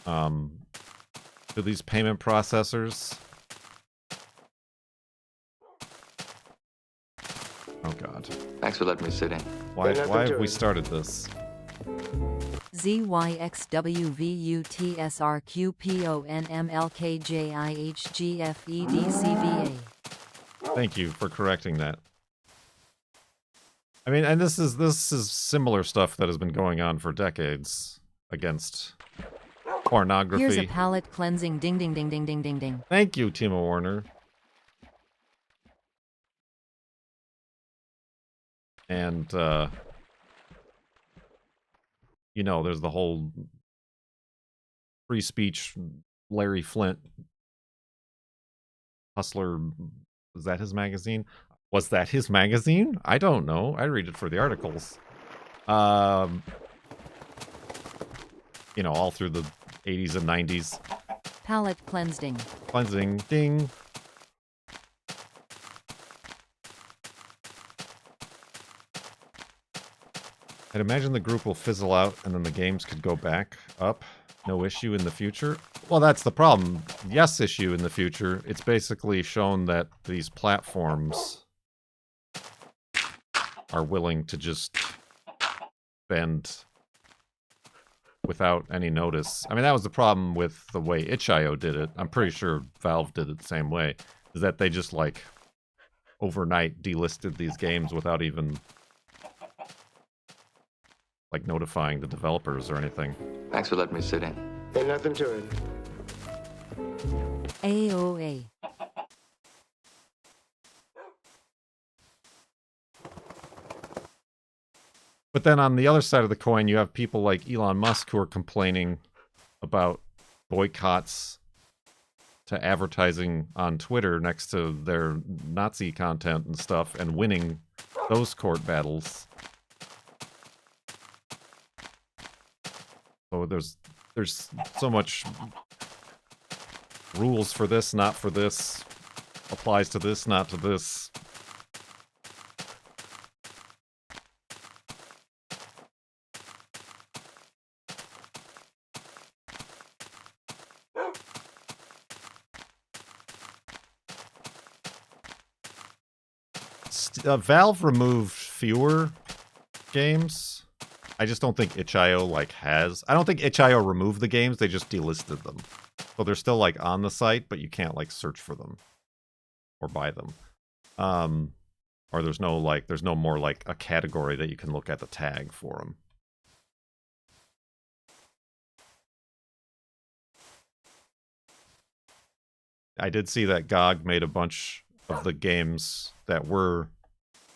To these payment processors. Oh, God. Thanks for letting me sit in. Why have we started this? ZYXWVUTSRQPONMLKJIHGFEDCBA Thank you for correcting that. I mean, and this is similar stuff that has been going on for decades against pornography. Here's a palate cleansing ding ding ding ding ding ding ding. Thank you, Timo Warner. And you know, there's the whole free speech Larry Flint Hustler. Was that his magazine? Was that his magazine? I don't know. I read it for the articles. You know, all through the 80s and 90s. Palate cleansing. Cleansing. Ding. I'd imagine the group will fizzle out and then the games could go back up. No issue in the future. Well, that's the problem. Yes, issue in the future. It's basically shown that these platforms are willing to just bend without any notice. I mean, that was the problem with the way itch.io did it. I'm pretty sure Valve did it the same way. Is that they just, like, overnight delisted these games without even, like, notifying the developers or anything. Thanks for letting me sit in. Ain't nothing to it. AOA. But then on the other side of the coin, you have people like Elon Musk who are complaining about boycotts to advertising on Twitter next to their Nazi content and stuff and winning those court battles. So there's so much rules for this, not for this, applies to this, not to this. Valve removed fewer games. I just don't think itch.io like has. I don't think itch.io removed the games. They just delisted them. So they're still like on the site, but you can't like search for them or buy them. Or there's no more like a category that you can look at the tag for them. I did see that GOG made a bunch of the games that were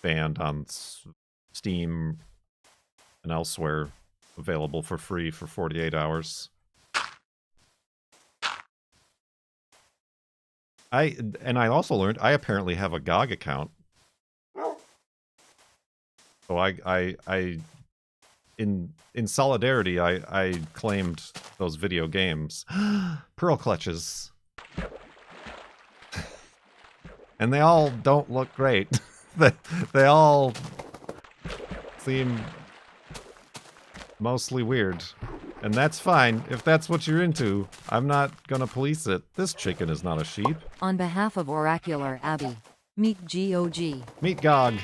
banned on Steam and elsewhere available for free for 48 hours. I also learned I apparently have a GOG account. So in solidarity I claimed those video games. Pearl clutches. And they all don't look great. They all seem mostly weird. And that's fine. If that's what you're into, I'm not gonna police it. This chicken is not a sheep. On behalf of Oracular Abbey, meet GOG. Meet GOG.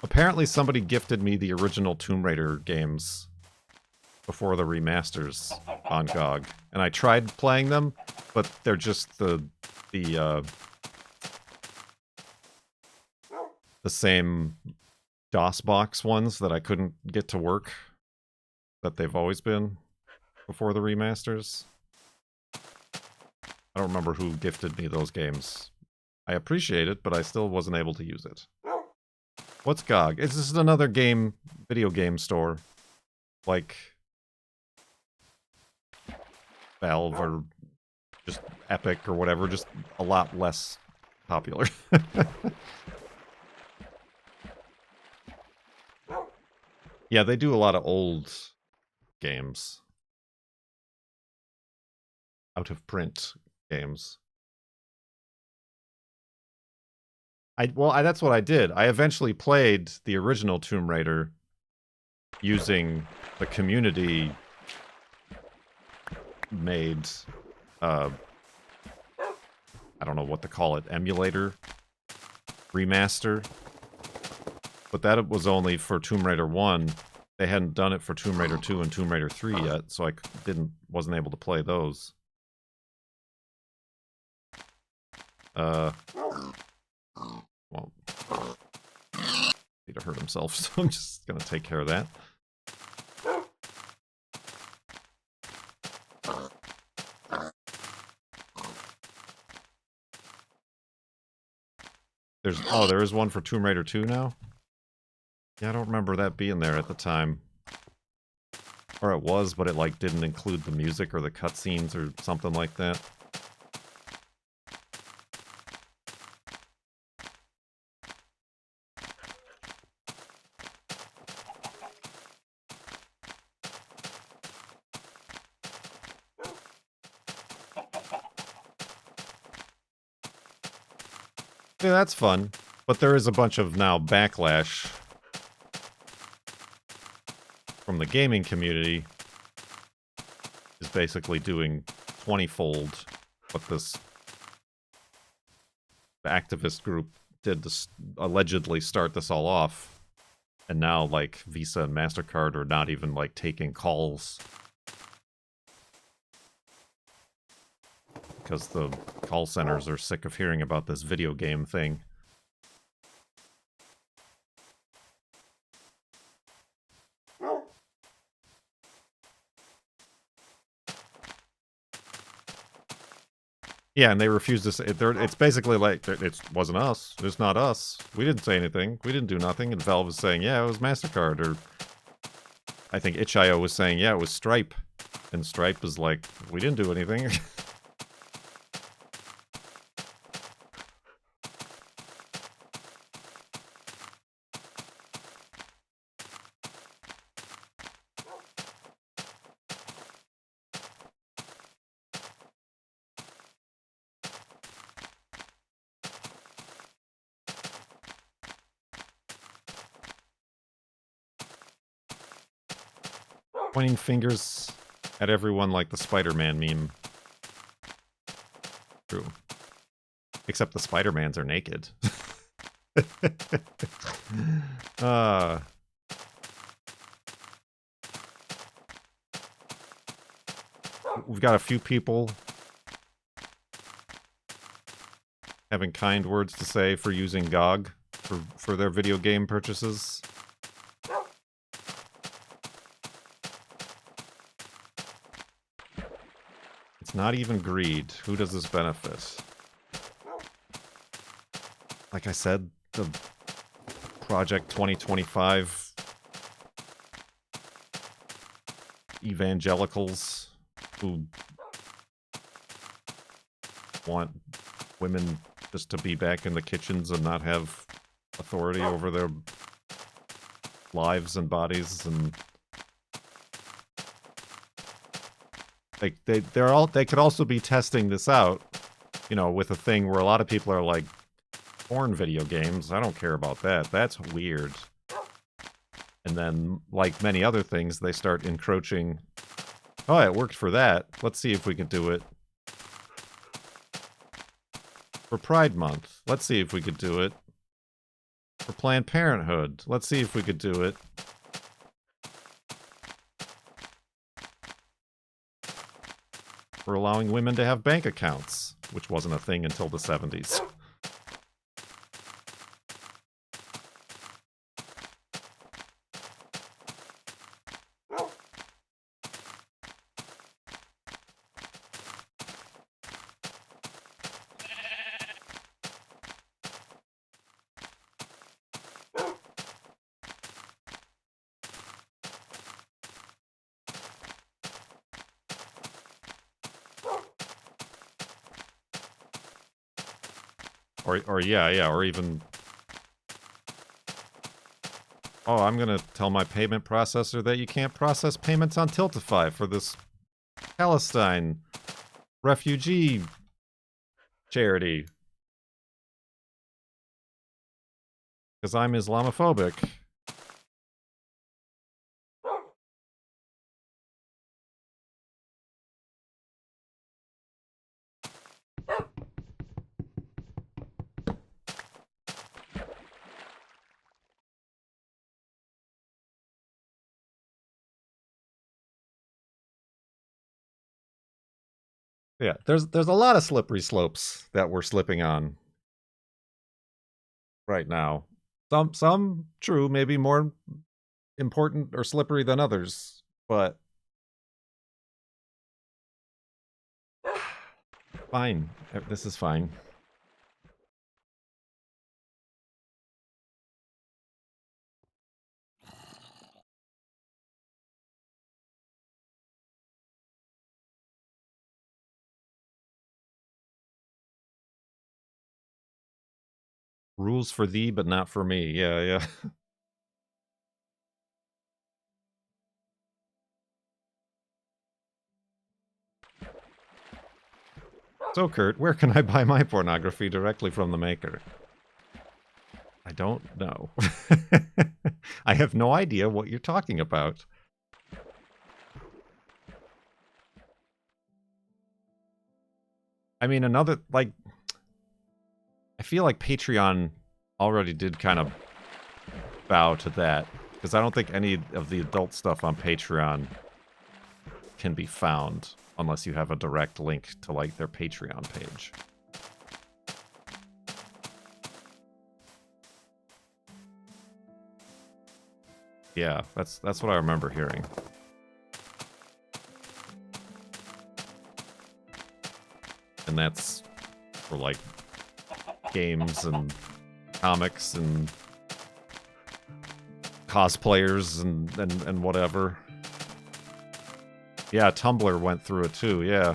Apparently somebody gifted me the original Tomb Raider games before the remasters on GOG. And I tried playing them, but they're just the same DOSBox ones that I couldn't get to work that they've always been before the remasters. I don't remember who gifted me those games. I appreciate it, but I still wasn't able to use it. What's GOG? It's just another video game store. Like Valve or just Epic or whatever, just a lot less popular. Yeah, they do a lot of old games. Out of print games. That's what I did. I eventually played the original Tomb Raider using the community made I don't know what to call it, emulator remaster. But that was only for Tomb Raider 1. They hadn't done it for Tomb Raider 2 and Tomb Raider 3 yet, so I wasn't able to play those. Well, he hurt himself, so I'm just gonna take care of that. There is one for Tomb Raider 2 now? Yeah, I don't remember that being there at the time. Or it was, but it like didn't include the music or the cutscenes or something like that. Yeah, that's fun. But there is a bunch of now backlash from the gaming community is basically doing 20-fold what this activist group did to allegedly start this all off. And now, like, Visa and MasterCard are not even, like, taking calls. Because the call centers are sick of hearing about this video game thing. Yeah, and they refuse to say it's basically like it wasn't us. It's not us. We didn't say anything. We didn't do nothing. And Valve is saying, yeah, it was MasterCard or I think itch.io was saying, yeah, it was Stripe. And Stripe is like, we didn't do anything. Pointing fingers at everyone like the Spider-Man meme. True. Except the Spider-Mans are naked. We've got a few people having kind words to say for using GOG for their video game purchases. It's not even greed. Who does this benefit? Like I said, the Project 2025 evangelicals who want women just to be back in the kitchens and not have authority over their lives and bodies, and they could also be testing this out, you know, with a thing where a lot of people are like, porn video games, I don't care about that. That's weird. And then, like many other things, they start encroaching. Oh, it worked for that. Let's see if we can do it for Pride Month. Let's see if we could do it for Planned Parenthood. Let's see if we could do it for allowing women to have bank accounts, which wasn't a thing until the 70s. Or even, oh, I'm gonna tell my payment processor that you can't process payments on Tiltify for this Palestine refugee charity. Because I'm Islamophobic. Yeah, there's a lot of slippery slopes that we're slipping on right now. Some true, maybe more important or slippery than others, but fine. This is fine. Rules for thee, but not for me. Yeah. So, Kurt, where can I buy my pornography directly from the maker? I don't know. I have no idea what you're talking about. I mean, another, like, I feel like Patreon already did kind of bow to that, because I don't think any of the adult stuff on Patreon can be found unless you have a direct link to, like, their Patreon page. Yeah, that's what I remember hearing. And that's for, like, games and comics and cosplayers and whatever. Yeah, Tumblr went through it too, yeah.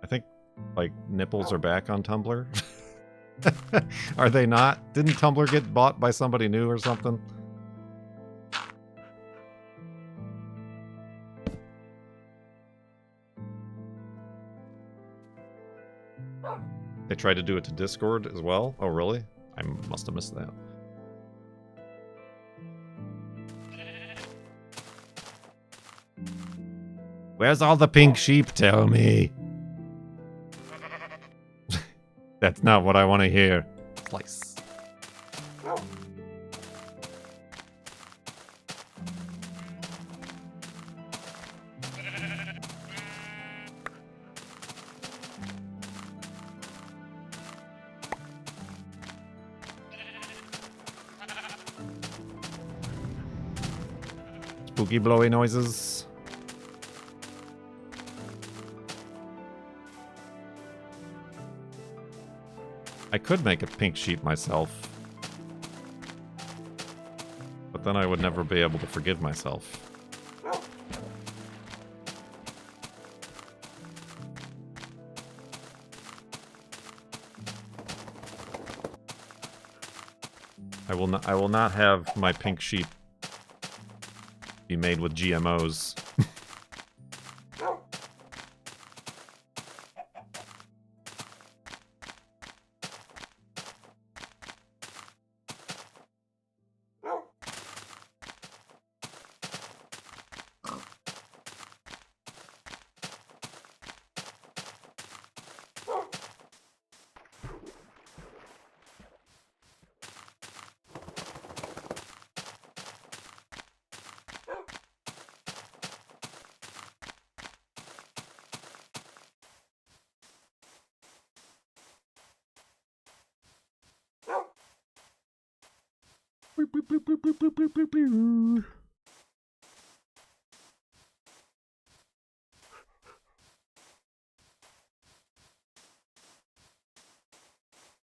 I think, like, nipples are back on Tumblr. Are they not? Didn't Tumblr get bought by somebody new or something? They tried to do it to Discord as well? Oh, really? I must have missed that. Where's all the pink sheep? Tell me. That's not what I want to hear. Slice. Spooky blowy noises. I could make a pink sheep myself. But then I would never be able to forgive myself. I will not have my pink sheep be made with GMOs.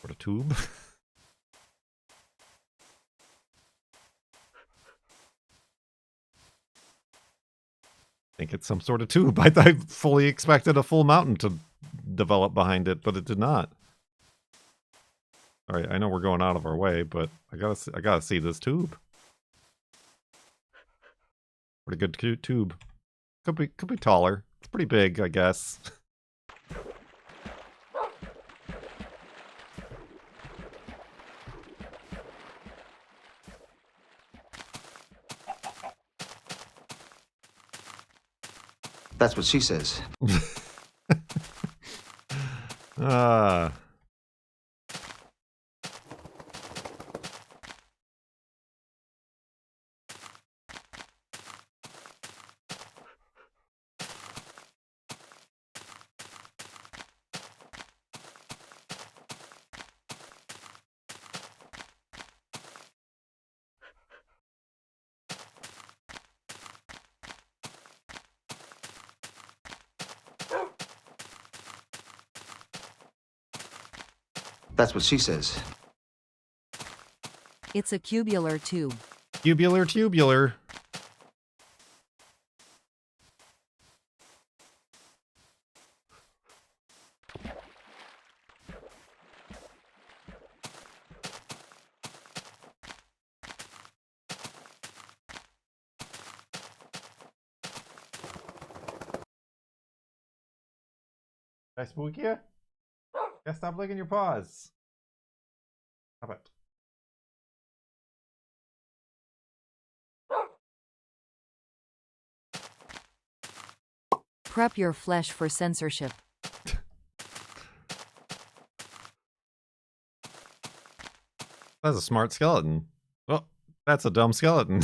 What a tube. I think it's some sort of tube. I fully expected a full mountain to develop behind it, but it did not. All right, I know we're going out of our way, but I gotta see this tube. Pretty good tube. Could be taller. It's pretty big, I guess. That's what she says. Ah. That's what she says. It's a cubular tube. Tubular. Did I spook you? Yeah, stop licking your paws. Stop it. Prep your flesh for censorship. That's a smart skeleton. Oh, that's a dumb skeleton.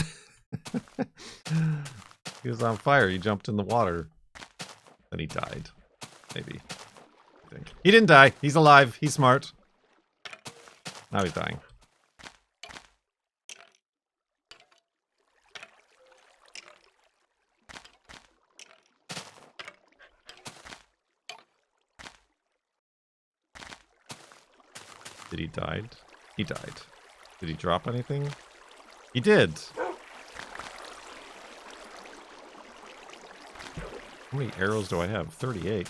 He was on fire. He jumped in the water. Then he died. Maybe. I think. He didn't die. He's alive. He's smart. Now he's dying. Did he died? He died. Did he drop anything? He did. How many arrows do I have? 38.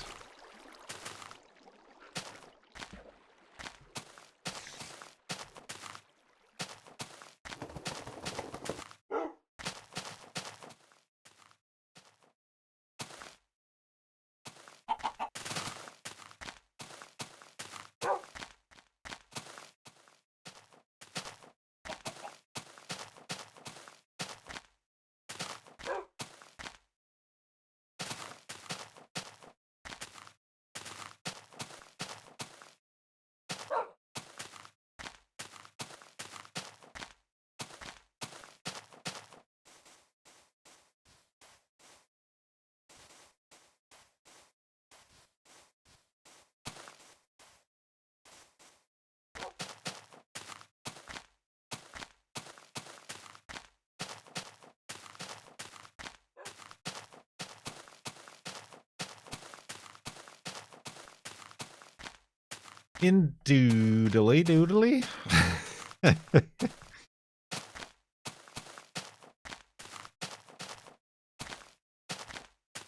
Indudeily doodly.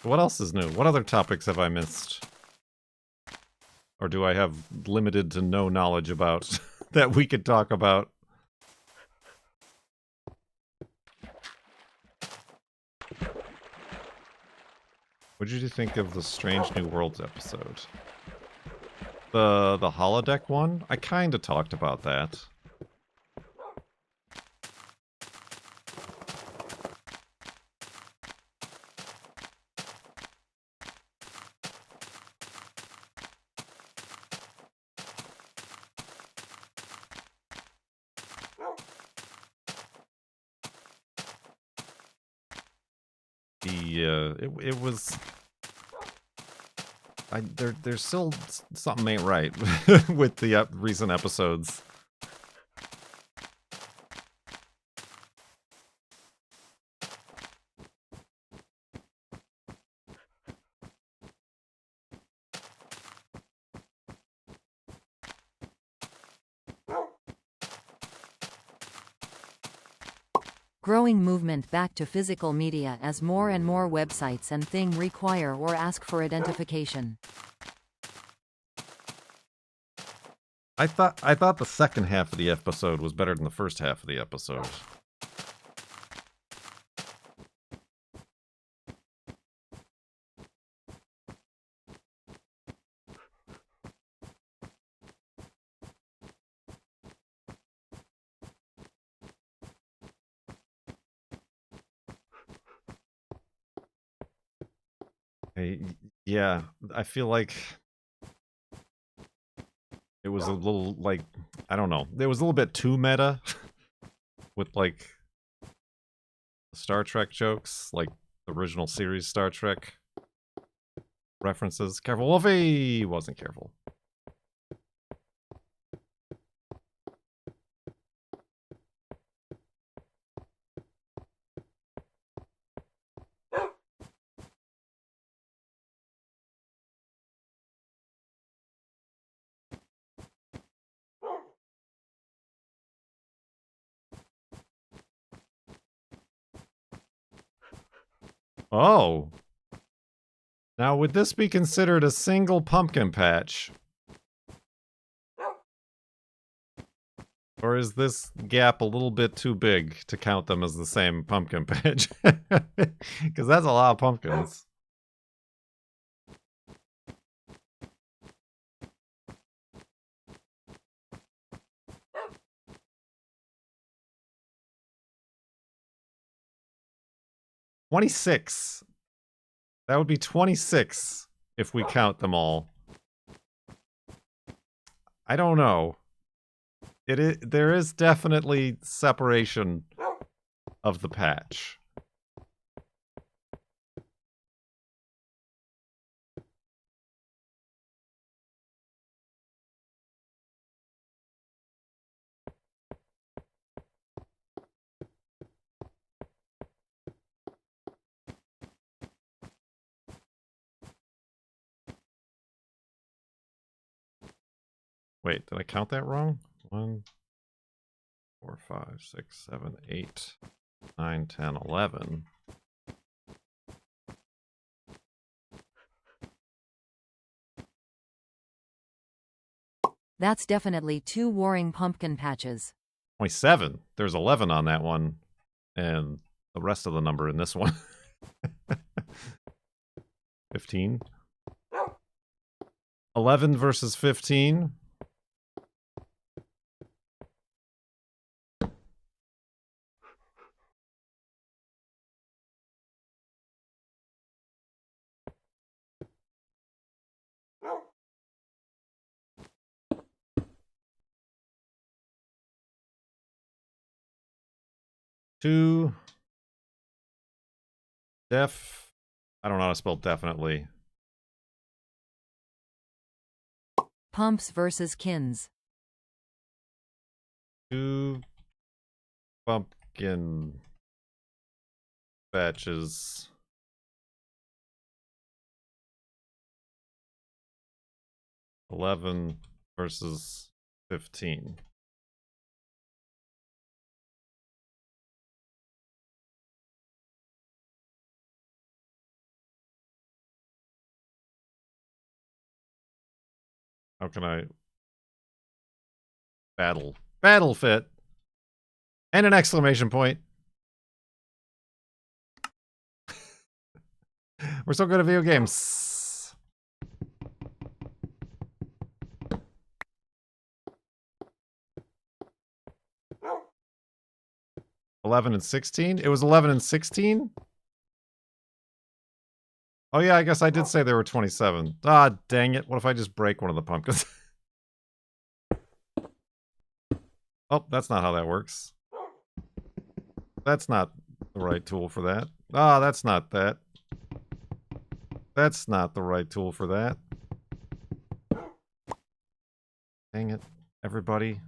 What else is new? What other topics have I missed? Or do I have limited to no knowledge about that we could talk about? What did you think of the Strange New Worlds episode? The holodeck one? I kind of talked about that. It was... there's still something ain't right with the recent episodes. Growing movement back to physical media as more and more websites and thing require or ask for identification. I thought the second half of the episode was better than the first half of the episode. Yeah, I feel like it was a little, like, I don't know. It was a little bit too meta with, like, Star Trek jokes, like original series Star Trek references. Careful, Wolfie! Wasn't careful. Oh. Now, would this be considered a single pumpkin patch? Or is this gap a little bit too big to count them as the same pumpkin patch? Because that's a lot of pumpkins. $26. That would be 26 if we count them all. I don't know. There is definitely separation of the patch. Wait, did I count that wrong? One, 4, 5, 6, 7, 8, 9, 10, 11. That's definitely 2 warring pumpkin patches. 27. There's 11 on that one, and the rest of the number in this one. 15. 11 versus 15. Two. Def. I don't know how to spell definitely. Pumps versus kins. 2 pumpkin batches. $11 versus 15. How can I battle fit and an exclamation point. We're so good at video games. $11 and $16? It was $11 and $16? Oh yeah, I guess I did say there were 27. Ah, dang it. What if I just break one of the pumpkins? Oh, that's not how that works. That's not the right tool for that. Ah, that's not that. That's not the right tool for that. Dang it, everybody.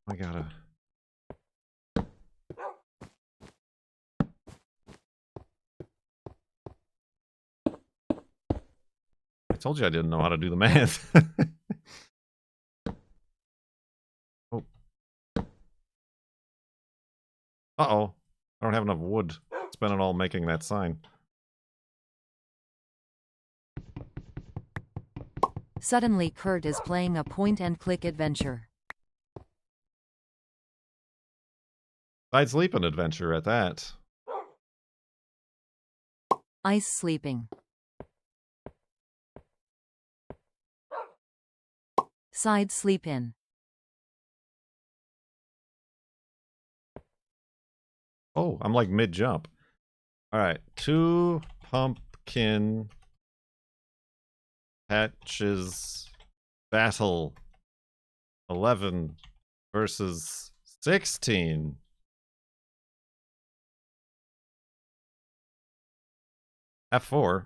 I gotta... I told you I didn't know how to do the math. Oh. Uh-oh. I don't have enough wood. Spend it all making that sign. Suddenly Kurt is playing a point-and-click adventure. I'd sleep an adventure at that. Ice sleeping. Side sleep in. Oh, I'm like mid-jump. Alright, 2 pumpkin patches battle. 11 versus 16. F4.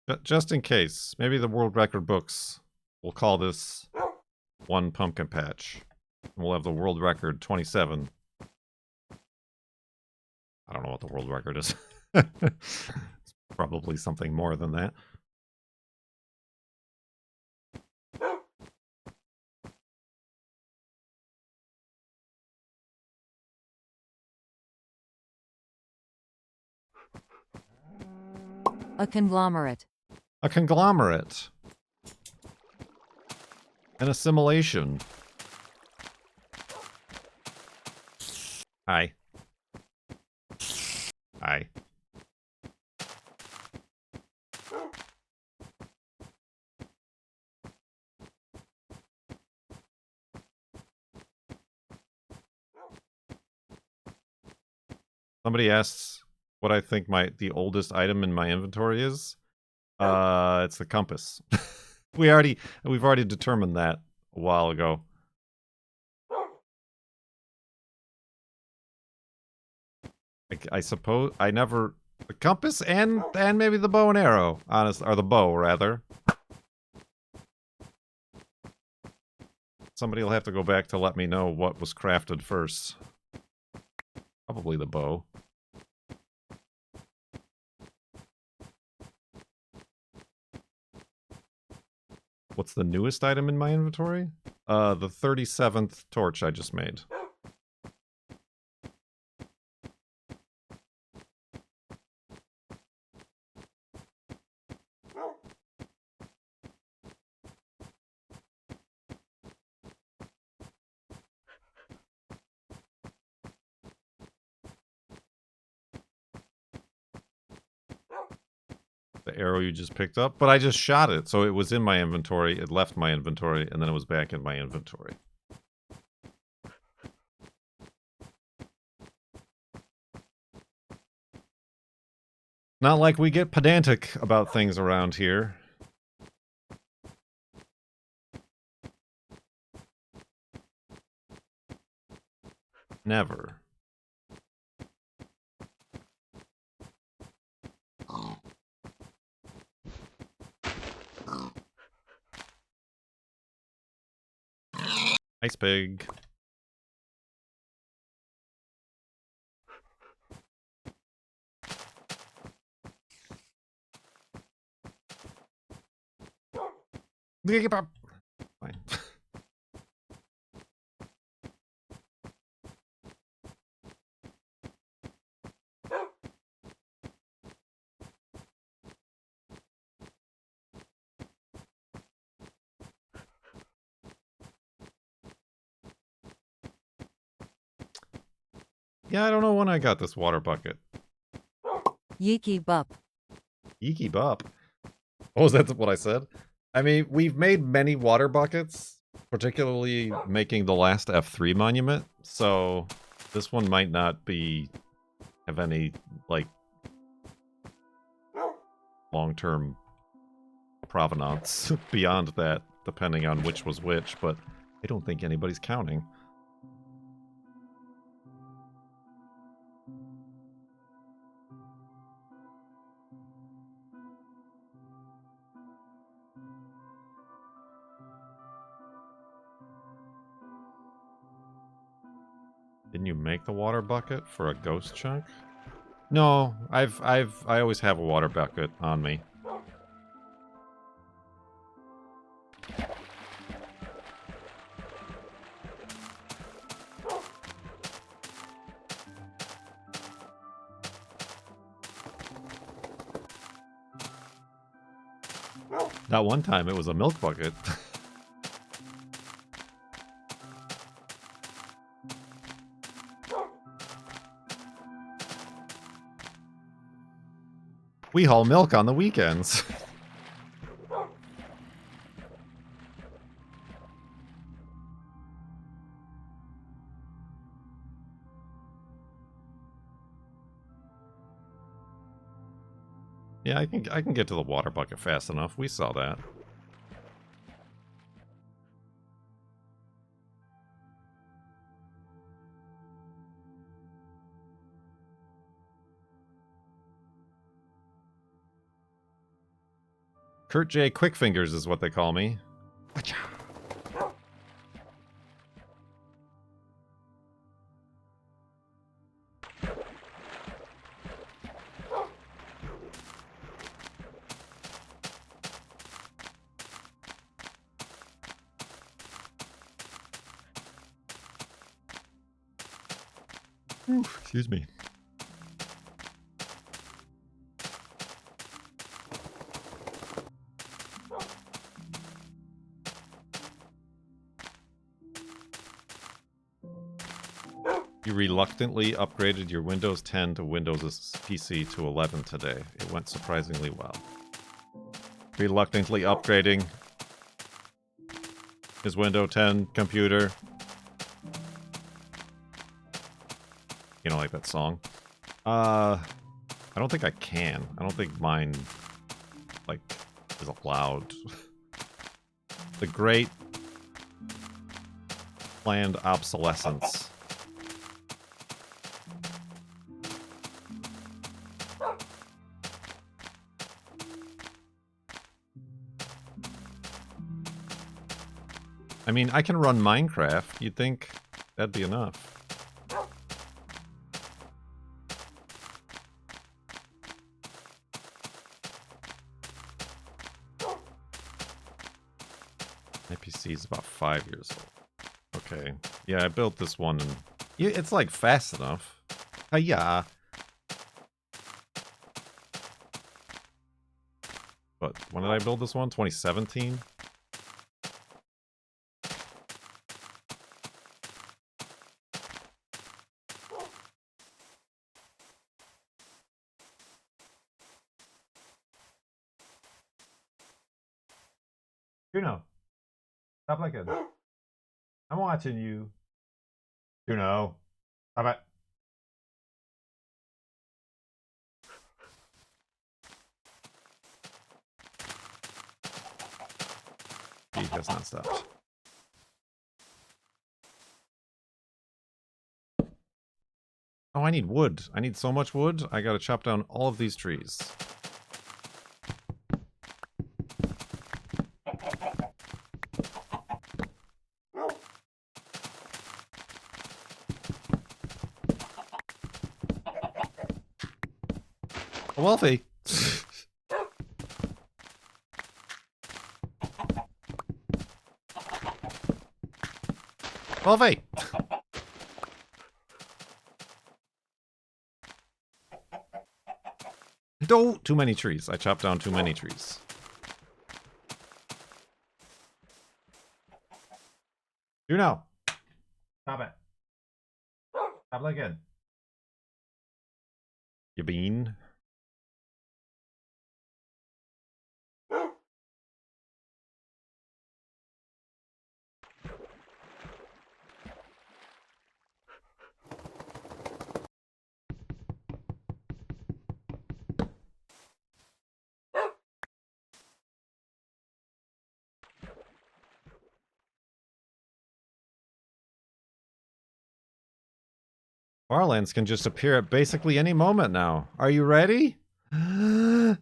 But just in case, maybe the world record books will call this 1 pumpkin patch. We'll have the world record 27. I don't know what the world record is. It's probably something more than that. A conglomerate. A conglomerate. An assimilation. Hi. Hi. Somebody asks what I think the oldest item in my inventory is. It's the compass. We've already determined that a while ago. I suppose I never the compass and maybe the bow and arrow, or the bow rather. Somebody will have to go back to let me know what was crafted first. Probably the bow. What's the newest item in my inventory? The 37th torch I just made. The arrow you just picked up, but I just shot it, so it was in my inventory, it left my inventory, and then it was back in my inventory. Not like we get pedantic about things around here. Never. Ice pig. Fine. Yeah, I don't know when I got this water bucket. Yeeky bup. Yeeky bop. Oh, is that what I said? I mean, we've made many water buckets, particularly making the last F3 monument, so this one might not have any, like, long-term provenance beyond that, depending on which was which, but I don't think anybody's counting. Didn't you make the water bucket for a ghost chunk? No, I always have a water bucket on me. That one time it was a milk bucket. We haul milk on the weekends. Yeah, I can get to the water bucket fast enough. We saw that. Kurt J. Quickfingers is what they call me. Ooh, excuse me. You reluctantly upgraded your Windows 10 to Windows PC to 11 today. It went surprisingly well. Reluctantly upgrading his Windows 10 computer. You know, like that song? I don't think I can. I don't think mine, like, is allowed. The great planned obsolescence. I mean, I can run Minecraft. You'd think that'd be enough. My PC is about 5 years old. Okay. Yeah, I built this one and it's like fast enough. Yeah. But when did I build this one? 2017? Juno, stop looking. I'm watching you. Juno, stop it. He has not stopped. Oh, I need wood. I need so much wood. I gotta chop down all of these trees. Wealthy. Wealthy. Don't. Too many trees. I chopped down too many trees. Juno. Stop it. Stop looking. You bean. Farlands can just appear at basically any moment now. Are you ready? Not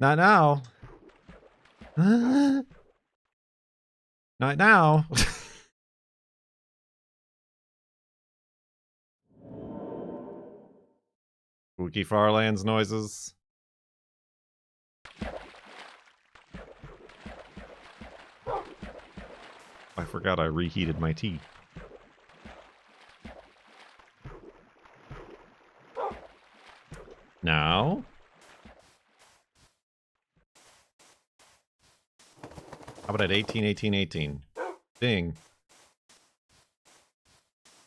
now. Not now. Spooky Farlands noises. I forgot I reheated my tea. Now? How about at 18, 18, 18? Ding.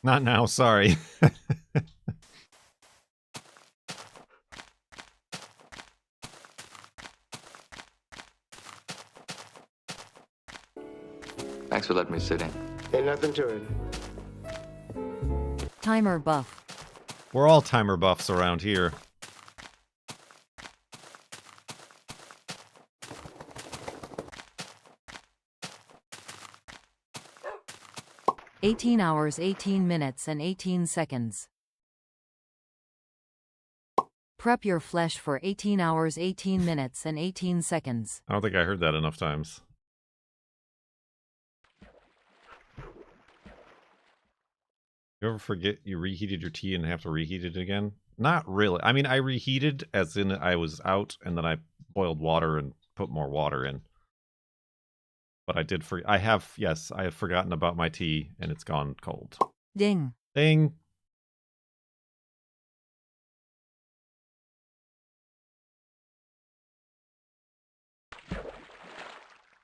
Not now, sorry. Thanks for letting me sit in. Ain't nothing to it. Timer buff. We're all timer buffs around here. "18 hours 18 minutes and 18 seconds. Prep your flesh for 18 hours 18 minutes and 18 seconds. I don't think I heard that enough times. You ever forget you reheated your tea and have to reheat it again? Not really. I mean, I reheated as in I was out and then I boiled water and put more water in. But I did I have forgotten about my tea and it's gone cold. Ding. Ding.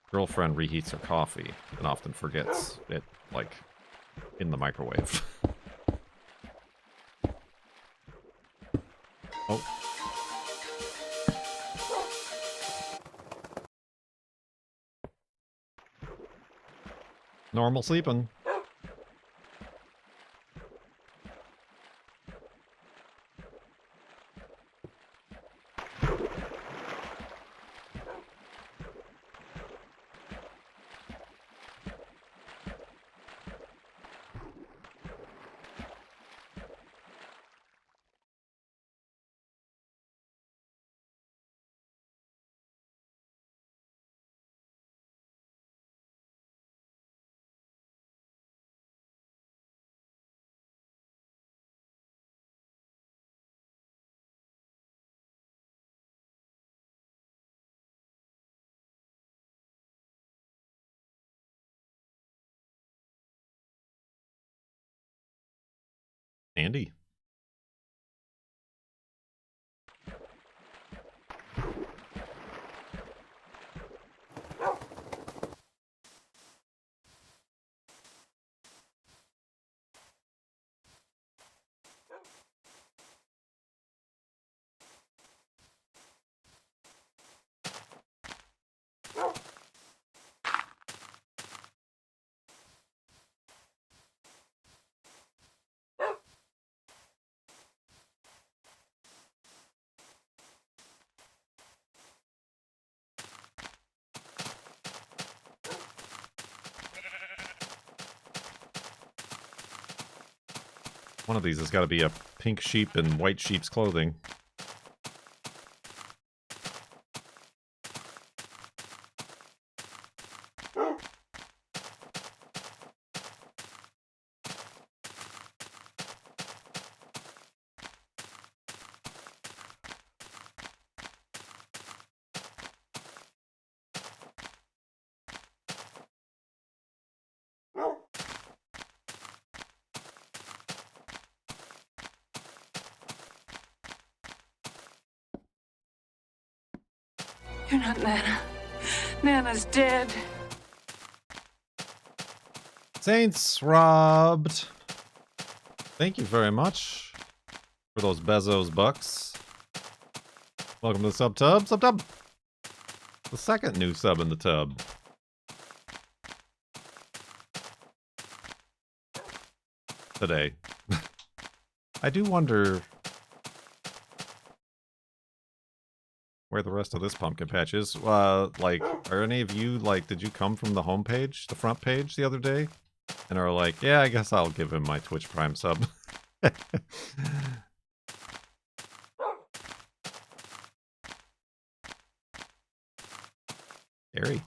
Girlfriend reheats her coffee and often forgets it, like, in the microwave. Oh. Normal sleeping. Andy. One of these has got to be a pink sheep in white sheep's clothing. You're not Nana. Nana's dead. Saints robbed. Thank you very much for those Bezos bucks. Welcome to the sub tub. Sub tub. The second new sub in the tub. Today. I do wonder where the rest of this pumpkin patch is. Like, are any of you, like, did you come from the homepage, the front page the other day? And are like, yeah, I guess I'll give him my Twitch Prime sub. Harry.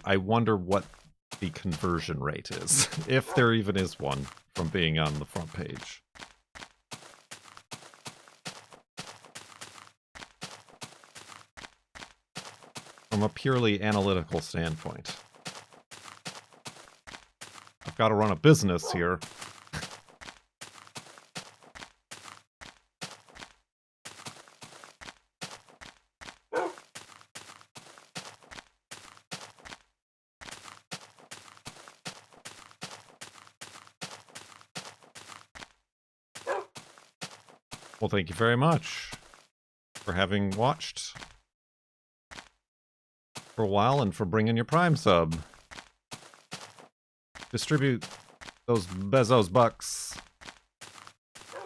I wonder what the conversion rate is, if there even is one, from being on the front page. From a purely analytical standpoint. I've got to run a business here. Well, thank you very much for having watched for a while and for bringing your Prime sub. Distribute those Bezos bucks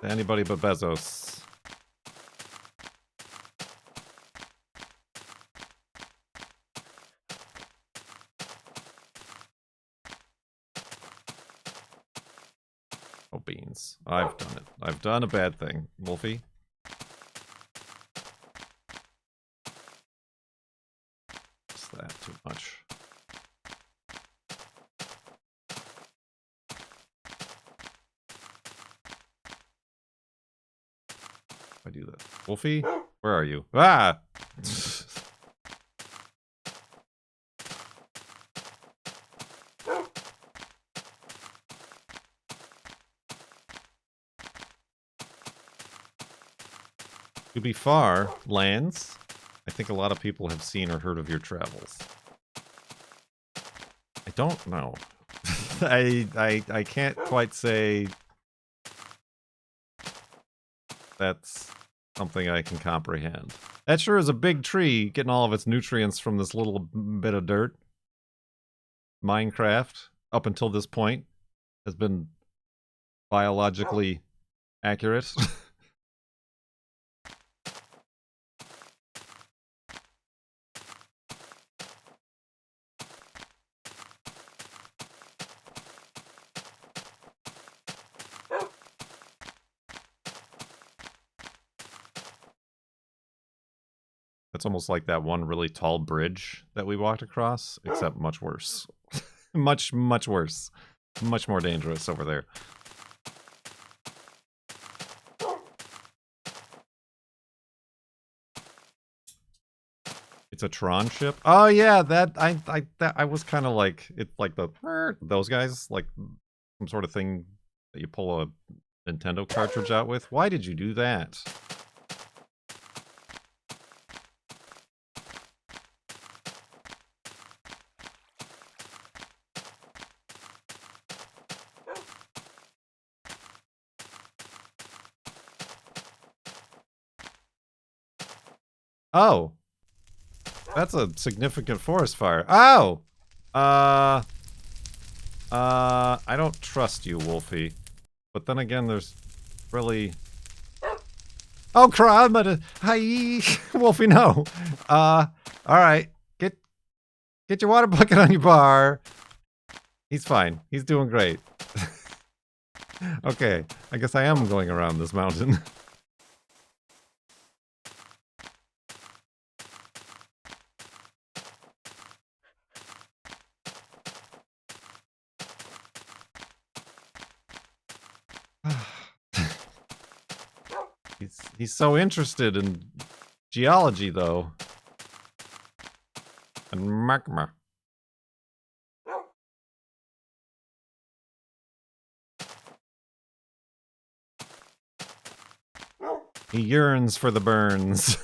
to anybody but Bezos. Oh, beans. I've done it. I've done a bad thing, Wolfie. What's that? Too much. I do that. Wolfie? Where are you? Ah! To be far, lands, I think a lot of people have seen or heard of your travels. I don't know. I can't quite say that's something I can comprehend. That sure is a big tree, getting all of its nutrients from this little bit of dirt. Minecraft, up until this point, has been biologically accurate. It's almost like that one really tall bridge that we walked across, except much worse. Much, much worse. Much more dangerous over there. It's a Tron ship. Oh yeah, that I was kind of like, it's like the those guys, like some sort of thing that you pull a Nintendo cartridge out with. Why did you do that? Oh, that's a significant forest fire. Oh, I don't trust you, Wolfie. But then again, there's really... Oh, crap! Hi, Wolfie, no. All right, get your water bucket on your bar. He's fine. He's doing great. Okay, I guess I am going around this mountain. He's so interested in geology, though. And magma. He yearns for the burns.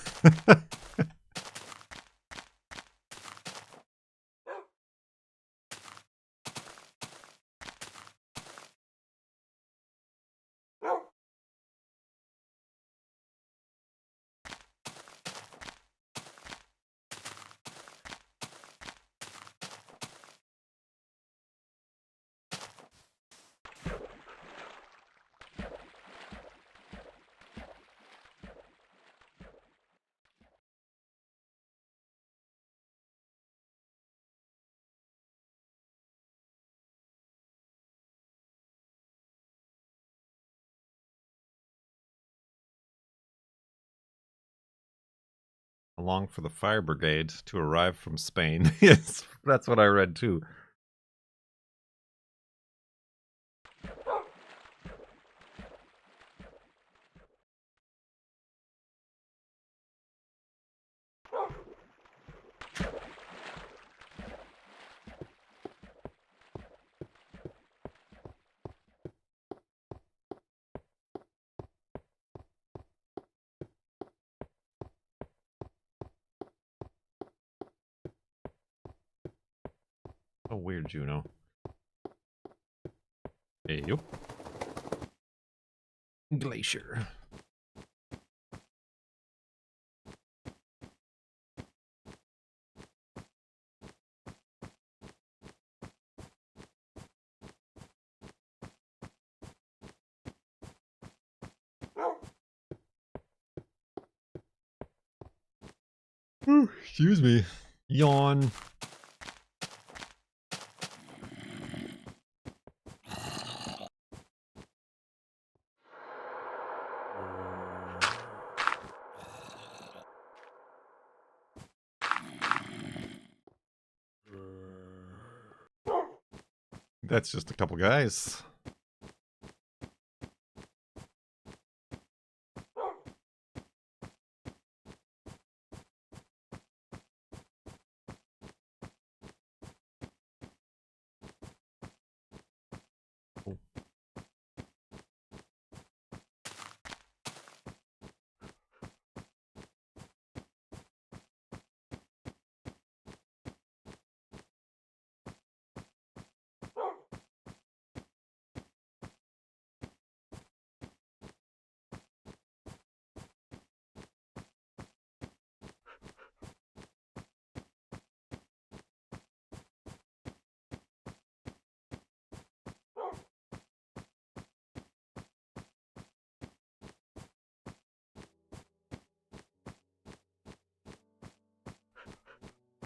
Along for the fire brigade to arrive from Spain. Yes, that's what I read too. Oh, weird, Juno. Hey, you. Glacier. Excuse me. Yawn. That's just a couple guys.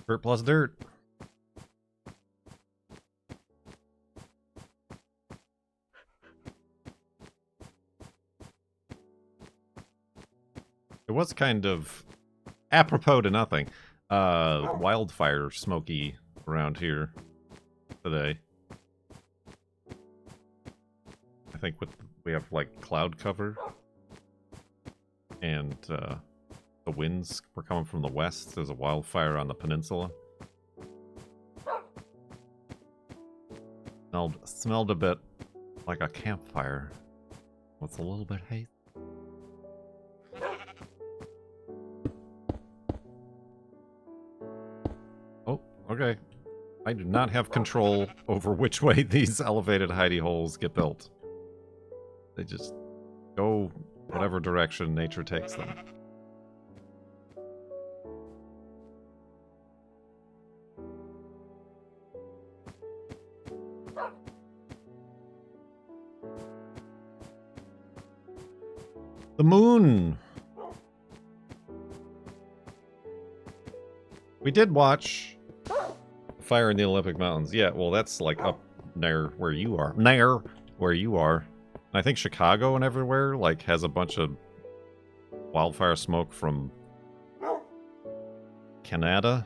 Dirt plus dirt. It was kind of apropos to nothing. Wildfire smoky around here today. I think we have like cloud cover and The winds were coming from the west. There's a wildfire on the peninsula. Smelled a bit like a campfire with a little bit haze. Oh, okay. I do not have control over which way these elevated hidey holes get built. They just go whatever direction nature takes them. The moon! We did watch Fire in the Olympic Mountains. Yeah, well, that's like up near where you are. Near where you are. And I think Chicago and everywhere, like, has a bunch of wildfire smoke from Canada.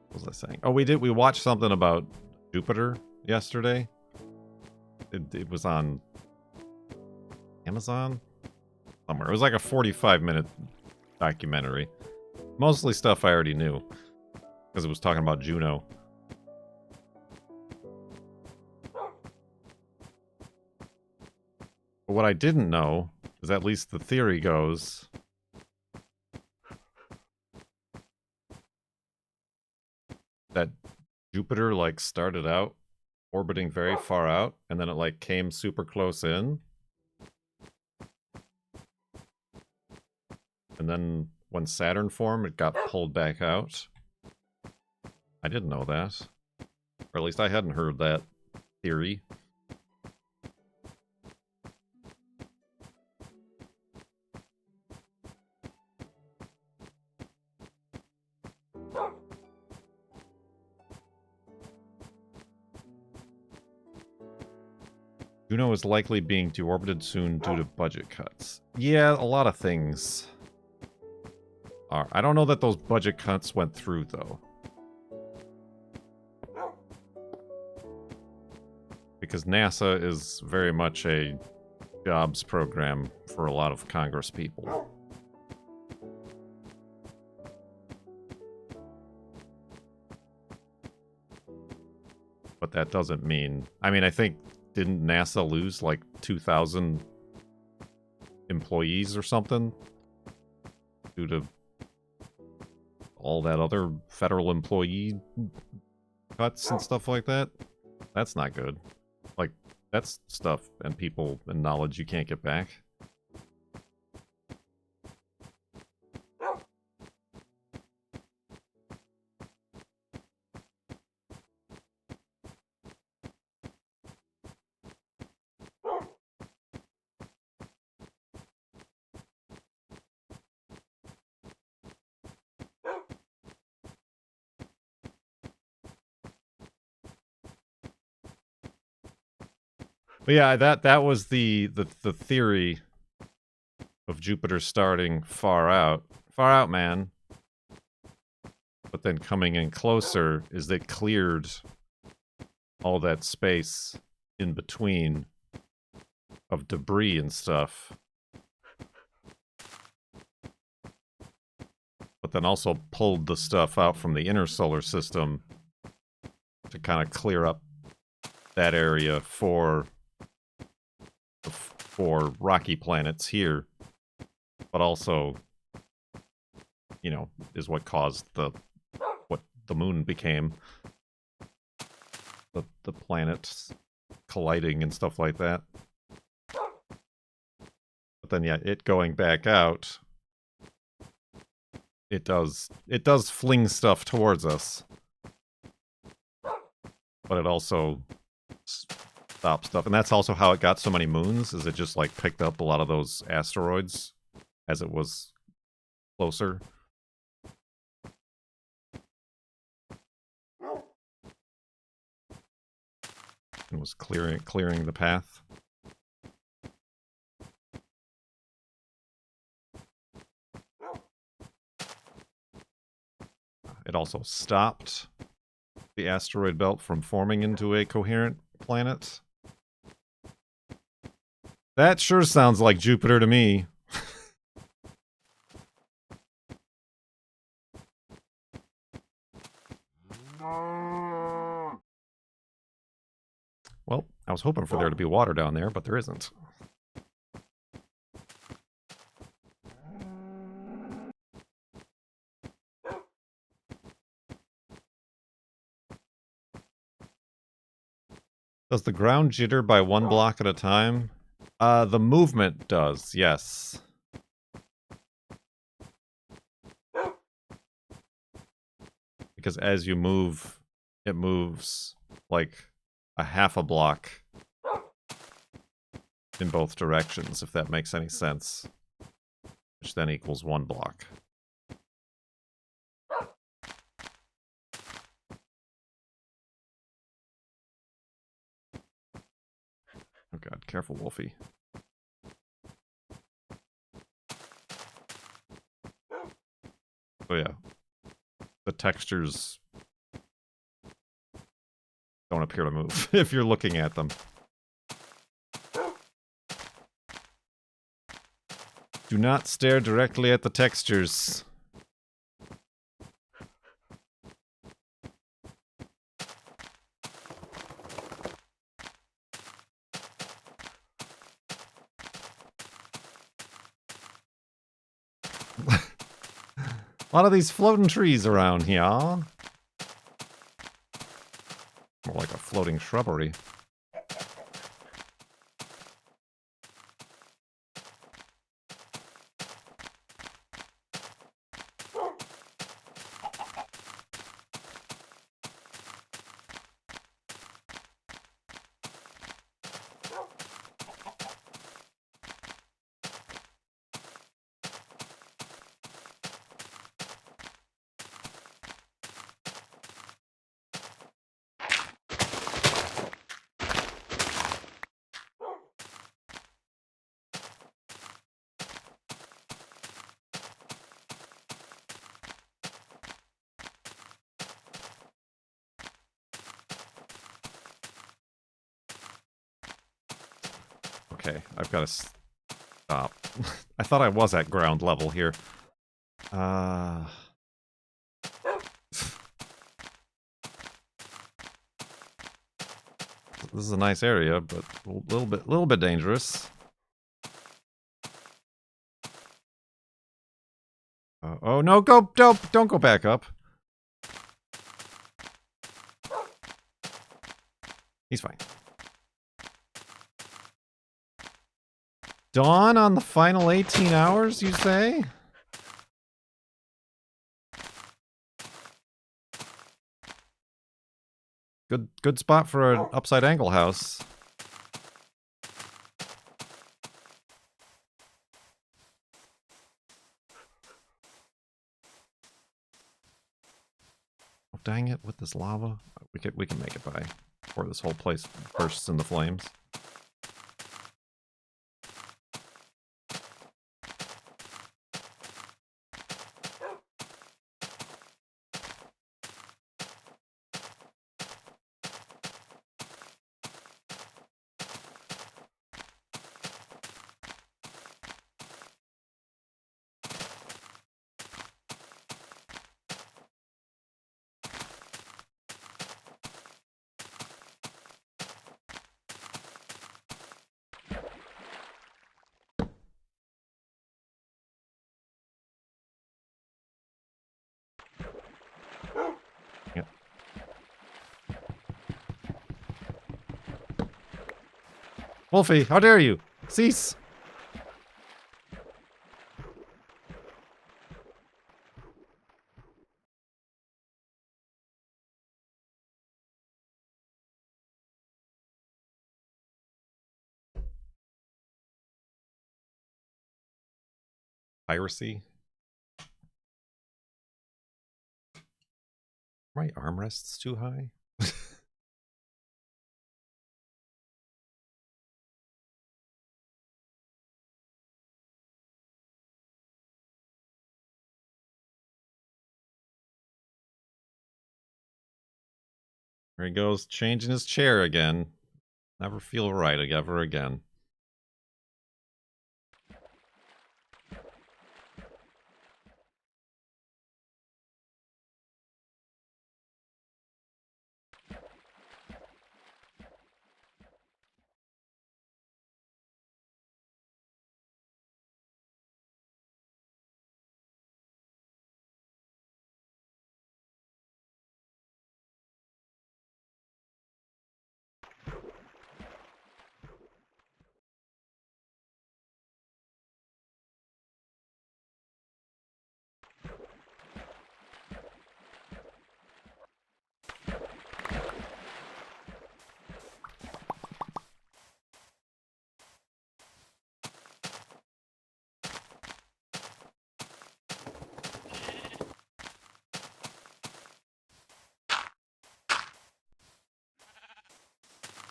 What was I saying? Oh, we watched something about Jupiter yesterday. It was on Amazon? Somewhere. It was like a 45-minute documentary. Mostly stuff I already knew. Because it was talking about Juno. But what I didn't know is, at least the theory goes, that Jupiter, like, started out orbiting very far out, and then it, like, came super close in. And then when Saturn formed, it got pulled back out. I didn't know that. Or at least I hadn't heard that theory. Juno is likely being deorbited soon due to budget cuts. Yeah, a lot of things are. I don't know that those budget cuts went through, though. Because NASA is very much a jobs program for a lot of Congress people. But that doesn't mean... I mean, I think... Didn't NASA lose like 2,000 employees or something? Due to all that other federal employee cuts and stuff like that? That's not good. Like, that's stuff and people and knowledge you can't get back. But yeah, that was the theory of Jupiter starting far out. Far out, man. But then coming in closer is that cleared all that space in between of debris and stuff. But then also pulled the stuff out from the inner solar system to kind of clear up that area for rocky planets here, but also, you know, is what caused what the moon became, the planets colliding and stuff like that. But then, yeah, it going back out, it does fling stuff towards us, but it also stop stuff. And that's also how it got so many moons, is it just like picked up a lot of those asteroids as it was closer. It was clearing the path. It also stopped the asteroid belt from forming into a coherent planet. That sure sounds like Jupiter to me. Well, I was hoping for there to be water down there, but there isn't. Does the ground jitter by 1 block at a time? The movement does, yes. Because as you move, it moves like a half a block in both directions, if that makes any sense. Which then equals 1 block. Oh god, careful, Wolfie. Oh yeah. The textures don't appear to move if you're looking at them. Do not stare directly at the textures. A lot of these floating trees around here. More like a floating shrubbery. Okay, I've got to stop. I thought I was at ground level here. This is a nice area, but a little bit dangerous. Oh no, don't go back up. He's fine. Dawn on the final 18 hours, you say? Good spot for an upside angle house. Oh, dang it, with this lava. We can make it by before this whole place bursts into flames. Wolfie, how dare you? Cease! Piracy? My armrest's too high? There he goes, changing his chair again. Never feel right ever again.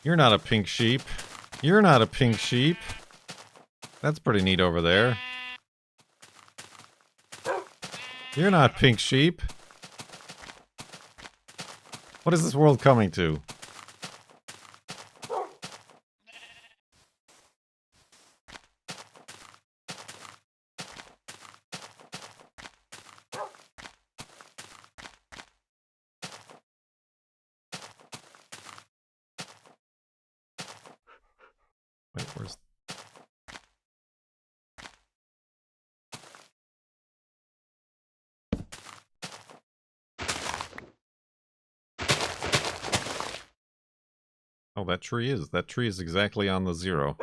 You're not a pink sheep. You're not a pink sheep. That's pretty neat over there. You're not pink sheep. What is this world coming to? Wait, where's... Oh, that tree is exactly on the 0.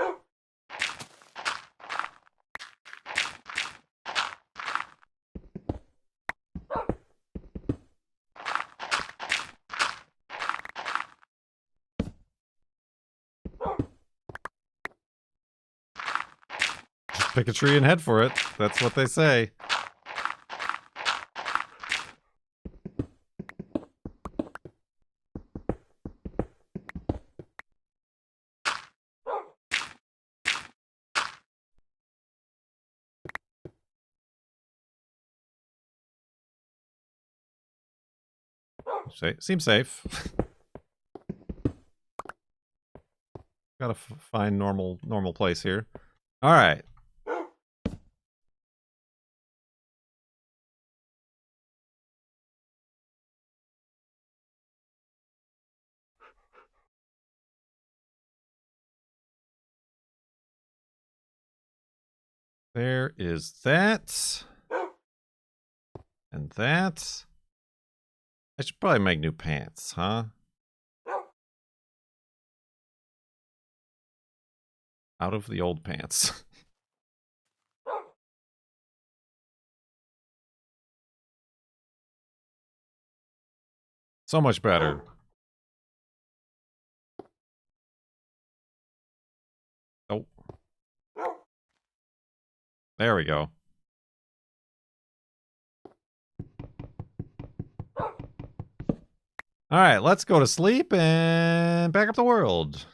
Just pick a tree and head for it. That's what they say. Seems safe. Gotta find normal place here. All right. There is that. And that. I should probably make new pants, huh? Out of the old pants. So much better. Oh. There we go. All right, let's go to sleep and back up the world.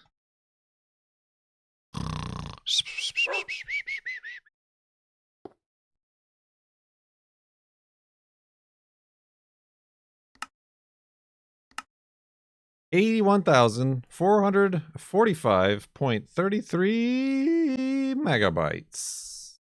$81,445.33 megabytes.